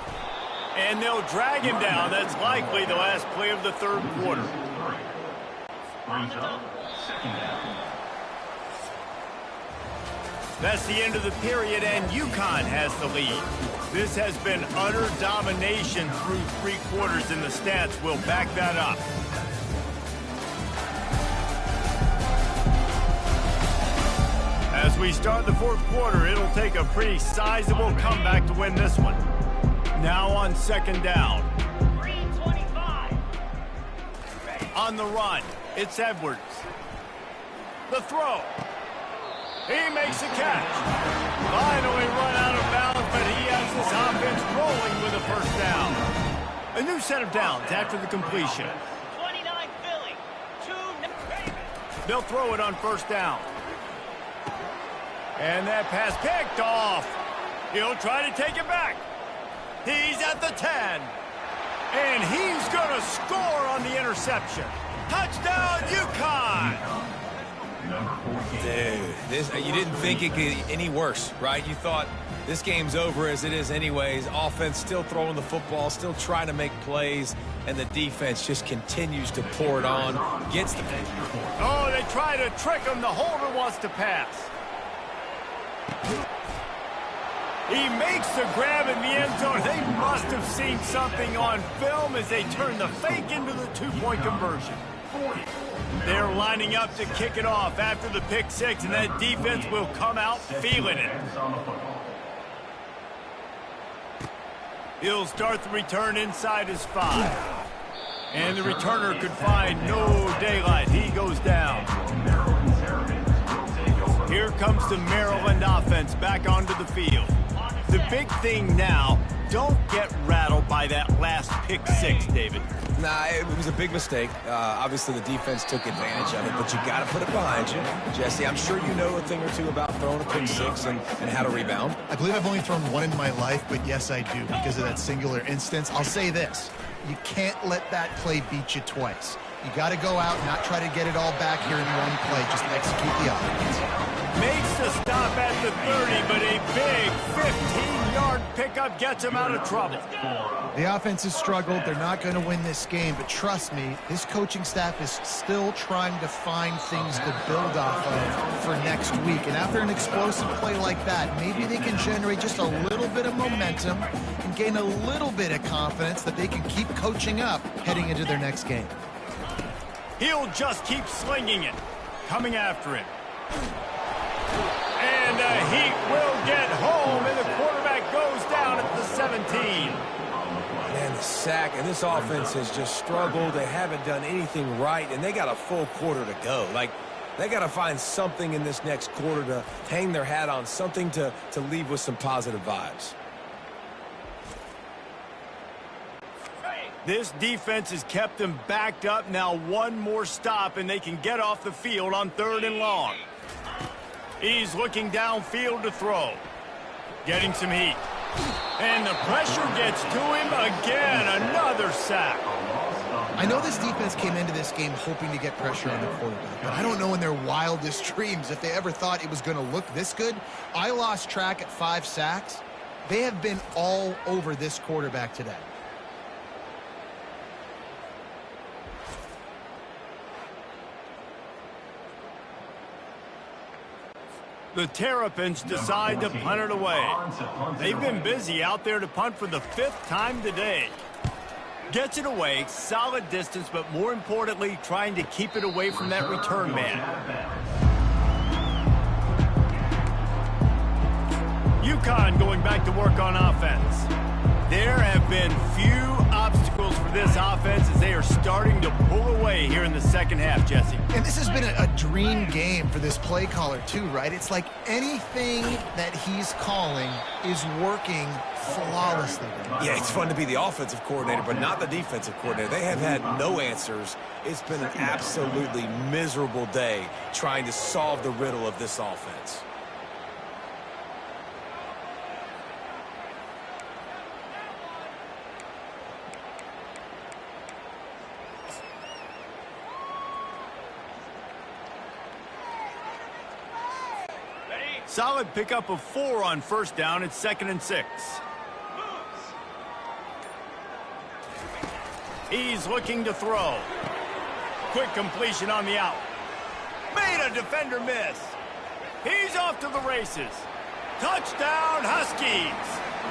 Speaker 1: And they'll drag him down. That's likely the last play of the 3rd quarter.
Speaker 6: Brings up 2nd down.
Speaker 1: That's the end of the period, and UConn has the lead. This has been utter domination through 3 quarters, and the stats will back that up. As we start the 4th quarter, it'll take a pretty sizable comeback to win this one. Now on 2nd down.
Speaker 5: 3:25.
Speaker 1: On the run, it's Edwards. The throw. He makes a catch. Finally run out of bounds, but he has this offense rolling with a 1st down. A new set of downs after the completion.
Speaker 5: 29 Philly. 2.
Speaker 1: They'll throw it on 1st down. And that pass picked off. He'll try to take it back. He's at the 10. And he's going to score on the interception. Touchdown, UConn!
Speaker 2: Dude, you didn't think it could get any worse, right? You thought this game's over as it is anyways. Offense still throwing the football, still trying to make plays, and the defense just continues to pour it on. Gets the...
Speaker 1: Oh, they try to trick him. The holder wants to pass. He makes the grab in the end zone. They must have seen something on film as they turn the fake into the 2-point conversion. They're lining up to kick it off after the pick 6, and that defense will come out feeling it. He'll start the return inside his 5. And the returner could find no daylight. He goes down. Here comes the Maryland offense back onto the field. The big thing now, don't get rattled by that last pick 6, David.
Speaker 2: Nah, it was a big mistake. Obviously, the defense took advantage of it, but you got to put it behind you. Jesse, I'm sure you know a thing or two about throwing a pick 6 and how to rebound.
Speaker 3: I believe I've only thrown one in my life, but yes, I do because of that singular instance. I'll say this. You can't let that play beat you twice. You got to go out and not try to get it all back here in one play. Just execute the offense.
Speaker 1: Makes the stop at the 30, but a big 15-yard pickup gets him out of trouble.
Speaker 3: The offense has struggled. They're not going to win this game, but trust me, this coaching staff is still trying to find things to build off of for next week. And after an explosive play like that, maybe they can generate just a little bit of momentum and gain a little bit of confidence that they can keep coaching up heading into their next game.
Speaker 1: He'll just keep slinging it. Coming after him. And Heat will get home, and the quarterback goes down at the 17.
Speaker 2: Man, the sack, and this offense has just struggled. They haven't done anything right, and they got a full quarter to go. Like, They got to find something in this next quarter to hang their hat on, something to leave with some positive vibes.
Speaker 1: This defense has kept them backed up. Now one more stop, and they can get off the field on 3rd and long. He's looking downfield to throw. Getting some heat. And the pressure gets to him again. Another sack.
Speaker 3: I know this defense came into this game hoping to get pressure on the quarterback, but I don't know in their wildest dreams if they ever thought it was going to look this good. I lost track at 5 sacks. They have been all over this quarterback today.
Speaker 1: The Terrapins decide to punt it away. They've been busy out there to punt for the 5th time today. Gets it away, solid distance, but more importantly, trying to keep it away from that return man. UConn going back to work on offense. There have been few obstacles for this offense as they are starting to pull away here in the second half, Jesse.
Speaker 3: And this has been a dream game for this play caller too, right? It's like anything that he's calling is working flawlessly.
Speaker 2: Yeah, it's fun to be the offensive coordinator, but not the defensive coordinator. They have had no answers. It's been an absolutely miserable day trying to solve the riddle of this offense.
Speaker 1: Solid pickup of 4 on 1st down. It's 2nd and 6. He's looking to throw. Quick completion on the out. Made a defender miss. He's off to the races. Touchdown, Huskies.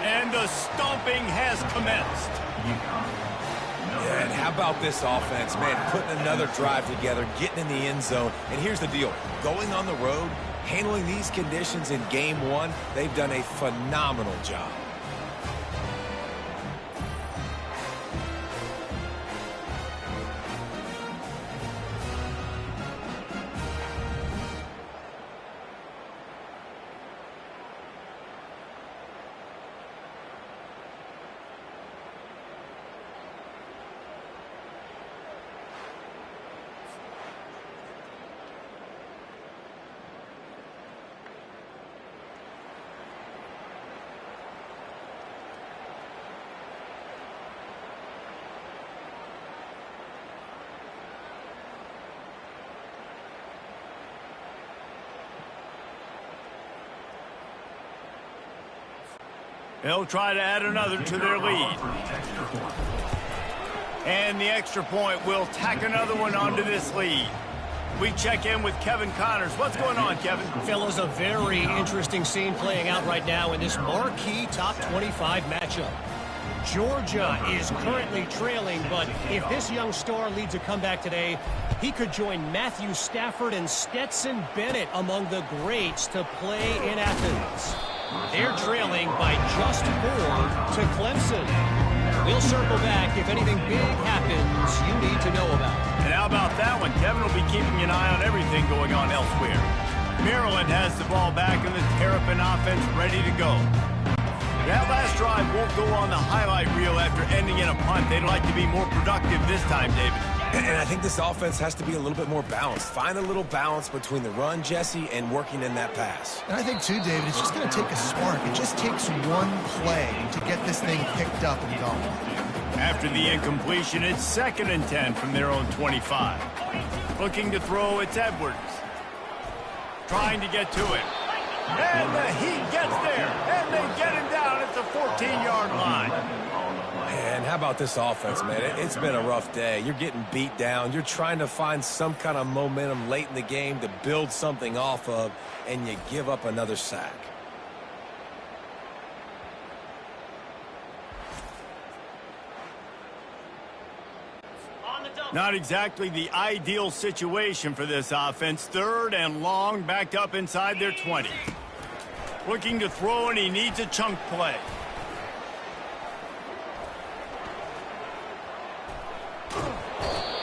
Speaker 1: And the stomping has commenced.
Speaker 2: Yeah, and how about this offense, man, putting another drive together, getting in the end zone. And here's the deal. Going on the road, handling these conditions in game 1, they've done a phenomenal job.
Speaker 1: They'll try to add another to their lead. And the extra point will tack another one onto this lead. We check in with Kevin Connors. What's going on, Kevin?
Speaker 7: Fellas, a very interesting scene playing out right now in this marquee top 25 matchup. Georgia is currently trailing, but if this young star leads a comeback today, he could join Matthew Stafford and Stetson Bennett among the greats to play in Athens. They're trailing by just 4 to Clemson. We'll circle back if anything big happens you need to know about.
Speaker 1: And how about that one? Kevin will be keeping an eye on everything going on elsewhere. Maryland has the ball back and the Terrapin offense ready to go. That last drive won't go on the highlight reel after ending in a punt. They'd like to be more productive this time, David.
Speaker 2: And I think this offense has to be a little bit more balanced. Find a little balance between the run, Jesse, and working in that pass.
Speaker 3: And I think, too, David, it's just going to take a spark. It just takes one play to get this thing picked up and going.
Speaker 1: After the incompletion, it's 2nd and 10 from their own 25. Looking to throw, it's Edwards. Trying to get to it. And the heat gets there. And they get him down at the 14-yard line.
Speaker 2: And how about this offense, man? It's been a rough day. You're getting beat down. You're trying to find some kind of momentum late in the game to build something off of, and you give up another sack.
Speaker 1: Not exactly the ideal situation for this offense. 3rd and long, backed up inside their 20. Looking to throw, and he needs a chunk play.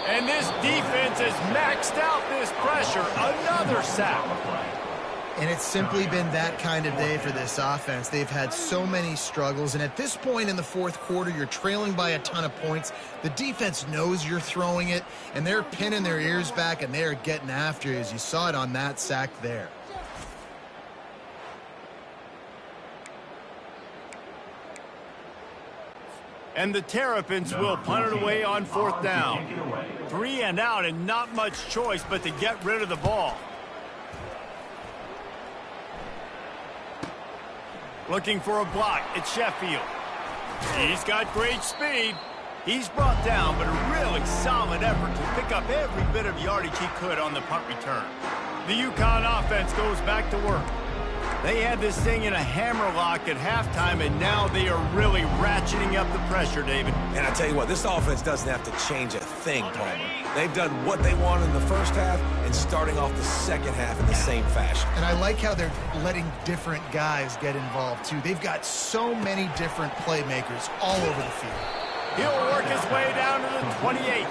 Speaker 1: And this defense offense has maxed out this pressure. Another sack.
Speaker 3: And it's simply been that kind of day for this offense. They've had so many struggles, and at this point in the fourth quarter, you're trailing by a ton of points. The defense knows you're throwing it, and they're pinning their ears back, and they're getting after you, as you saw it on that sack there.
Speaker 1: And the Terrapins will punt it away on fourth down. 3 and out, and not much choice but to get rid of the ball. Looking for a block. It's Sheffield. He's got great speed. He's brought down, but a really solid effort to pick up every bit of yardage he could on the punt return. The UConn offense goes back to work. They had this thing in a hammerlock at halftime, and now they are really ratcheting up the pressure, David.
Speaker 2: And I tell you what, this offense doesn't have to change a thing, Palmer. They've done what they wanted in the first half and starting off the second half in the same fashion.
Speaker 3: And I like how they're letting different guys get involved, too. They've got so many different playmakers all over the field.
Speaker 1: He'll work his way down to the 28.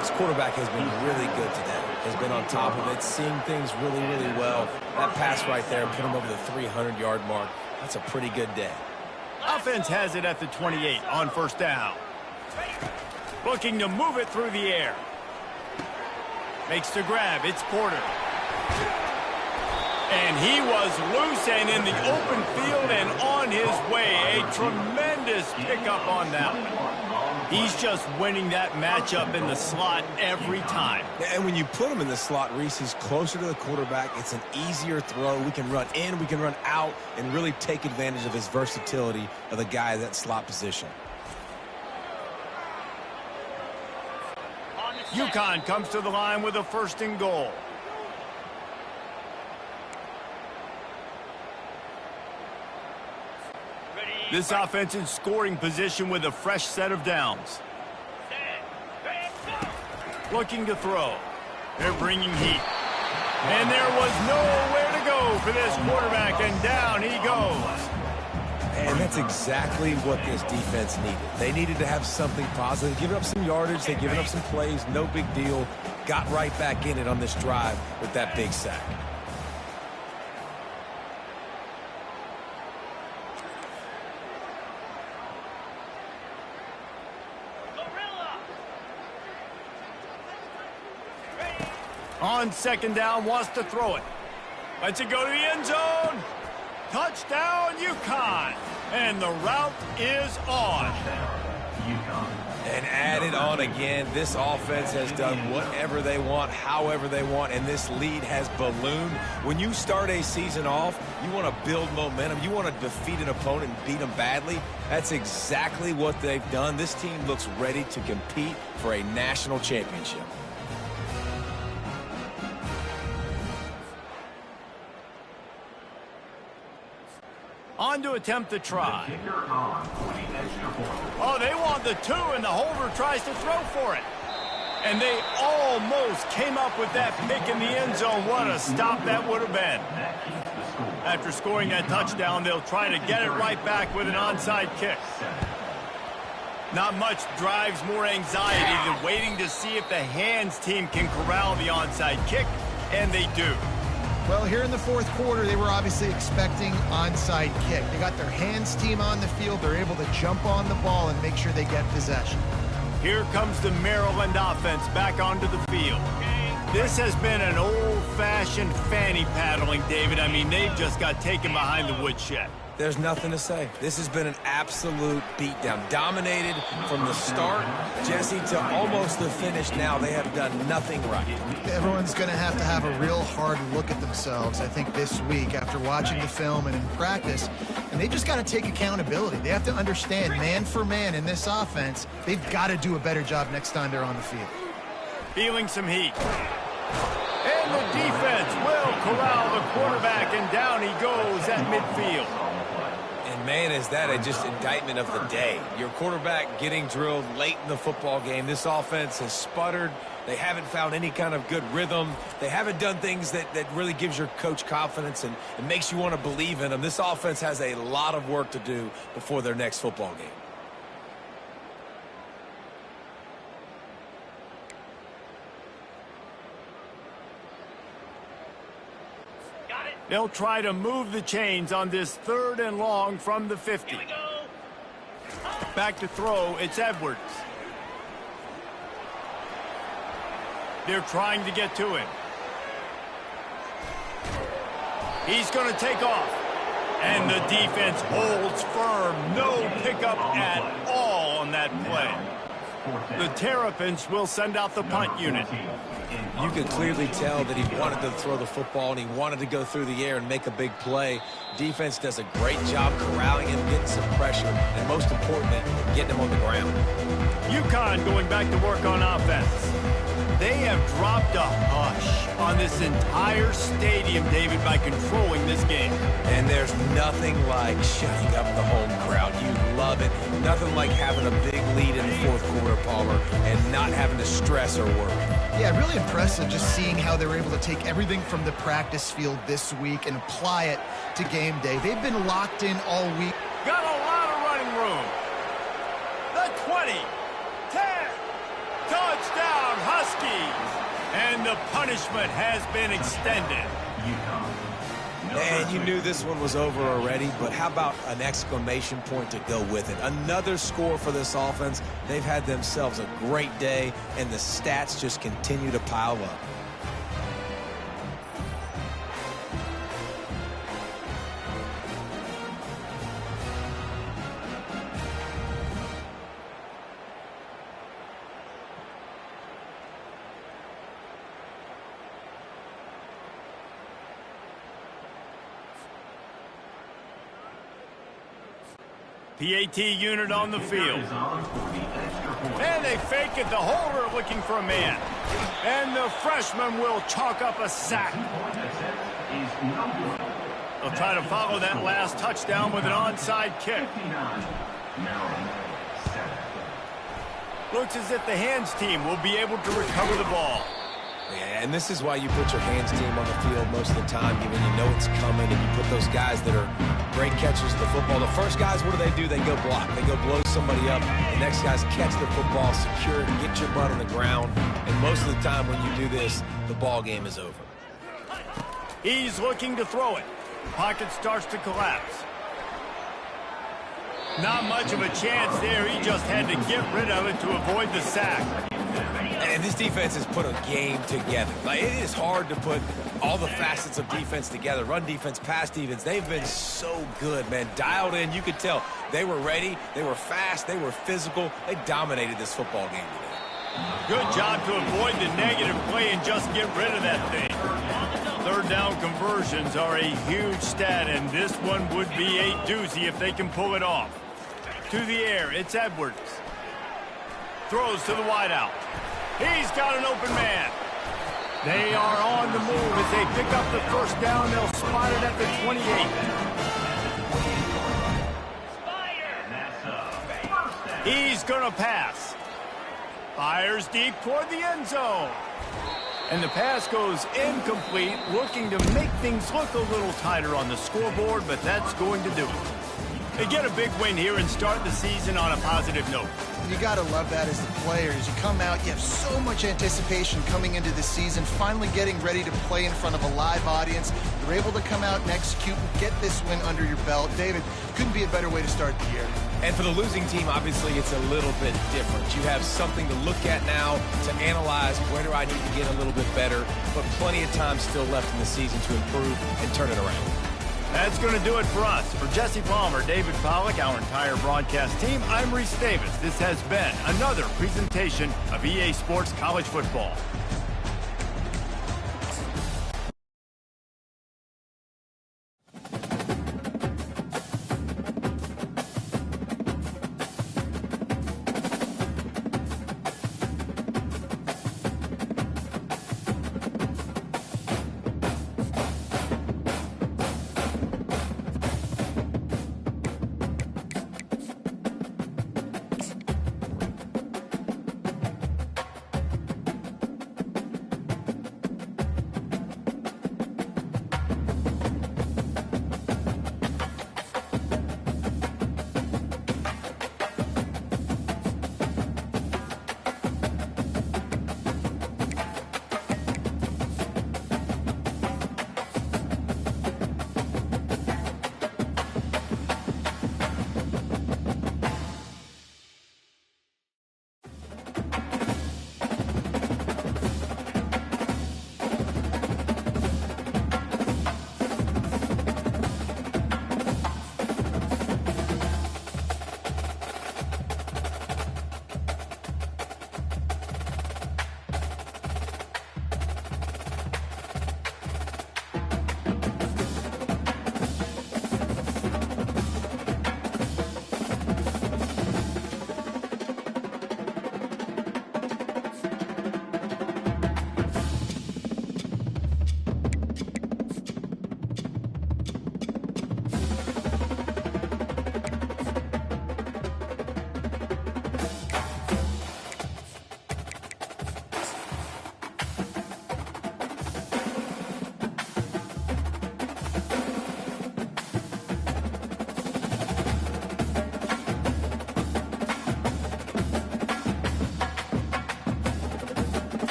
Speaker 2: This quarterback has been really good today. Has been on top of it, seeing things really, really well. That pass right there put him over the 300-yard mark. That's a pretty good day.
Speaker 1: Offense has it at the 28 on first down. Looking to move it through the air. Makes the grab. It's Porter. And he was loose and in the open field and on his way. A tremendous pickup on that one. He's just winning that matchup in the slot every time.
Speaker 2: And when you put him in the slot, Reese, he's closer to the quarterback. It's an easier throw. We can run in, we can run out, and really take advantage of his versatility of the guy at that slot position.
Speaker 1: UConn comes to the line with a 1st and goal. This offense in scoring position with a fresh set of downs. Looking to throw. They're bringing heat. And there was nowhere to go for this quarterback, and down he goes.
Speaker 2: And that's exactly what this defense needed. They needed to have something positive. Giving up some yardage, they've given up some plays, no big deal. Got right back in it on this drive with that big sack.
Speaker 1: On 2nd down, wants to throw it. Lets it go to the end zone. Touchdown, UConn. And the route is on.
Speaker 2: And added on again, this offense has done whatever they want, however they want, and this lead has ballooned. When you start a season off, you want to build momentum. You want to defeat an opponent and beat them badly. That's exactly what they've done. This team looks ready to compete for a national championship.
Speaker 1: On to attempt the try. Oh, they want the 2, and the holder tries to throw for it. And they almost came up with that pick in the end zone. What a stop that would have been. After scoring that touchdown, they'll try to get it right back with an onside kick. Not much drives more anxiety than waiting to see if the hands team can corral the onside kick, and they do.
Speaker 3: Well, here in the fourth quarter, they were obviously expecting onside kick. They got their hands team on the field. They're able to jump on the ball and make sure they get possession.
Speaker 1: Here comes the Maryland offense back onto the field. This has been an old-fashioned fanny paddling, David. I mean, they've just got taken behind the woodshed.
Speaker 2: There's nothing to say. This has been an absolute beatdown. Dominated from the start, Jesse, to almost the finish now. They have done nothing right.
Speaker 3: Everyone's going to have a real hard look at themselves, I think, this week after watching the film and in practice. And they just got to take accountability. They have to understand, man for man in this offense, they've got to do a better job next time they're on the field.
Speaker 1: Feeling some heat. And the defense will corral the quarterback, and down he goes at midfield.
Speaker 2: And, man, is that just indictment of the day. Your quarterback getting drilled late in the football game. This offense has sputtered. They haven't found any kind of good rhythm. They haven't done things that really gives your coach confidence and makes you want to believe in them. This offense has a lot of work to do before their next football game.
Speaker 1: They'll try to move the chains on this 3rd and long from the 50.
Speaker 5: Here we go.
Speaker 1: Back to throw, it's Edwards. They're trying to get to him. He's going to take off. And the defense holds firm. No pickup at all on that play. The Terrapins will send out the punt unit.
Speaker 2: You could clearly tell that he wanted to throw the football and he wanted to go through the air and make a big play. Defense does a great job corralling him, getting some pressure, and most importantly, getting him on the ground.
Speaker 1: UConn going back to work on offense. They have dropped a hush on this entire stadium, David, by controlling this game.
Speaker 2: And there's nothing like shutting up the home crowd. You love it. Nothing like having a big lead in the 4th quarter, Palmer, and not having to stress or worry.
Speaker 3: Yeah, really impressive just seeing how they were able to take everything from the practice field this week and apply it to game day. They've been locked in all week.
Speaker 1: Got a lot of running room. The 20, 10, touchdown Huskies. And the punishment has been extended.
Speaker 2: And you knew this one was over already, but how about an exclamation point to go with it? Another score for this offense. They've had themselves a great day, and the stats just continue to pile up.
Speaker 1: PAT unit on the field. And they fake it. The holder looking for a man. And the freshman will chalk up a sack. They'll try to follow that last touchdown with an onside kick. Looks as if the hands team will be able to recover the ball.
Speaker 2: Yeah, and this is why you put your hands team on the field most of the time when you know it's coming, and you put those guys that are great catchers of the football. The first guys, what do? They go block. They go blow somebody up. The next guys catch the football, secure it, get your butt on the ground. And most of the time when you do this, the ball game is over.
Speaker 1: He's looking to throw it. Pocket starts to collapse. Not much of a chance there. He just had to get rid of it to avoid the sack.
Speaker 2: And this defense has put a game together. Like, it is hard to put all the facets of defense together. Run defense, pass defense. They've been so good, man. Dialed in. You could tell they were ready. They were fast. They were physical. They dominated this football game today.
Speaker 1: Good job to avoid the negative play and just get rid of that thing. 3rd down conversions are a huge stat, and this one would be a doozy if they can pull it off. To the air, it's Edwards. Throws to the wideout. He's got an open man. They are on the move as they pick up the 1st down. They'll spot it at the 28. He's going to pass. Fires deep toward the end zone. And the pass goes incomplete, looking to make things look a little tighter on the scoreboard, but that's going to do it. They get a big win here and start the season on a positive note.
Speaker 3: You got to love that as the players. You come out, you have so much anticipation coming into the season, finally getting ready to play in front of a live audience. You're able to come out and execute and get this win under your belt. David, couldn't be a better way to start the year.
Speaker 2: And for the losing team, obviously, it's a little bit different. You have something to look at now to analyze where do I need to get a little bit better, but plenty of time still left in the season to improve and turn it around.
Speaker 1: That's going to do it for us. For Jesse Palmer, David Pollack, our entire broadcast team, I'm Reese Davis. This has been another presentation of EA Sports College Football.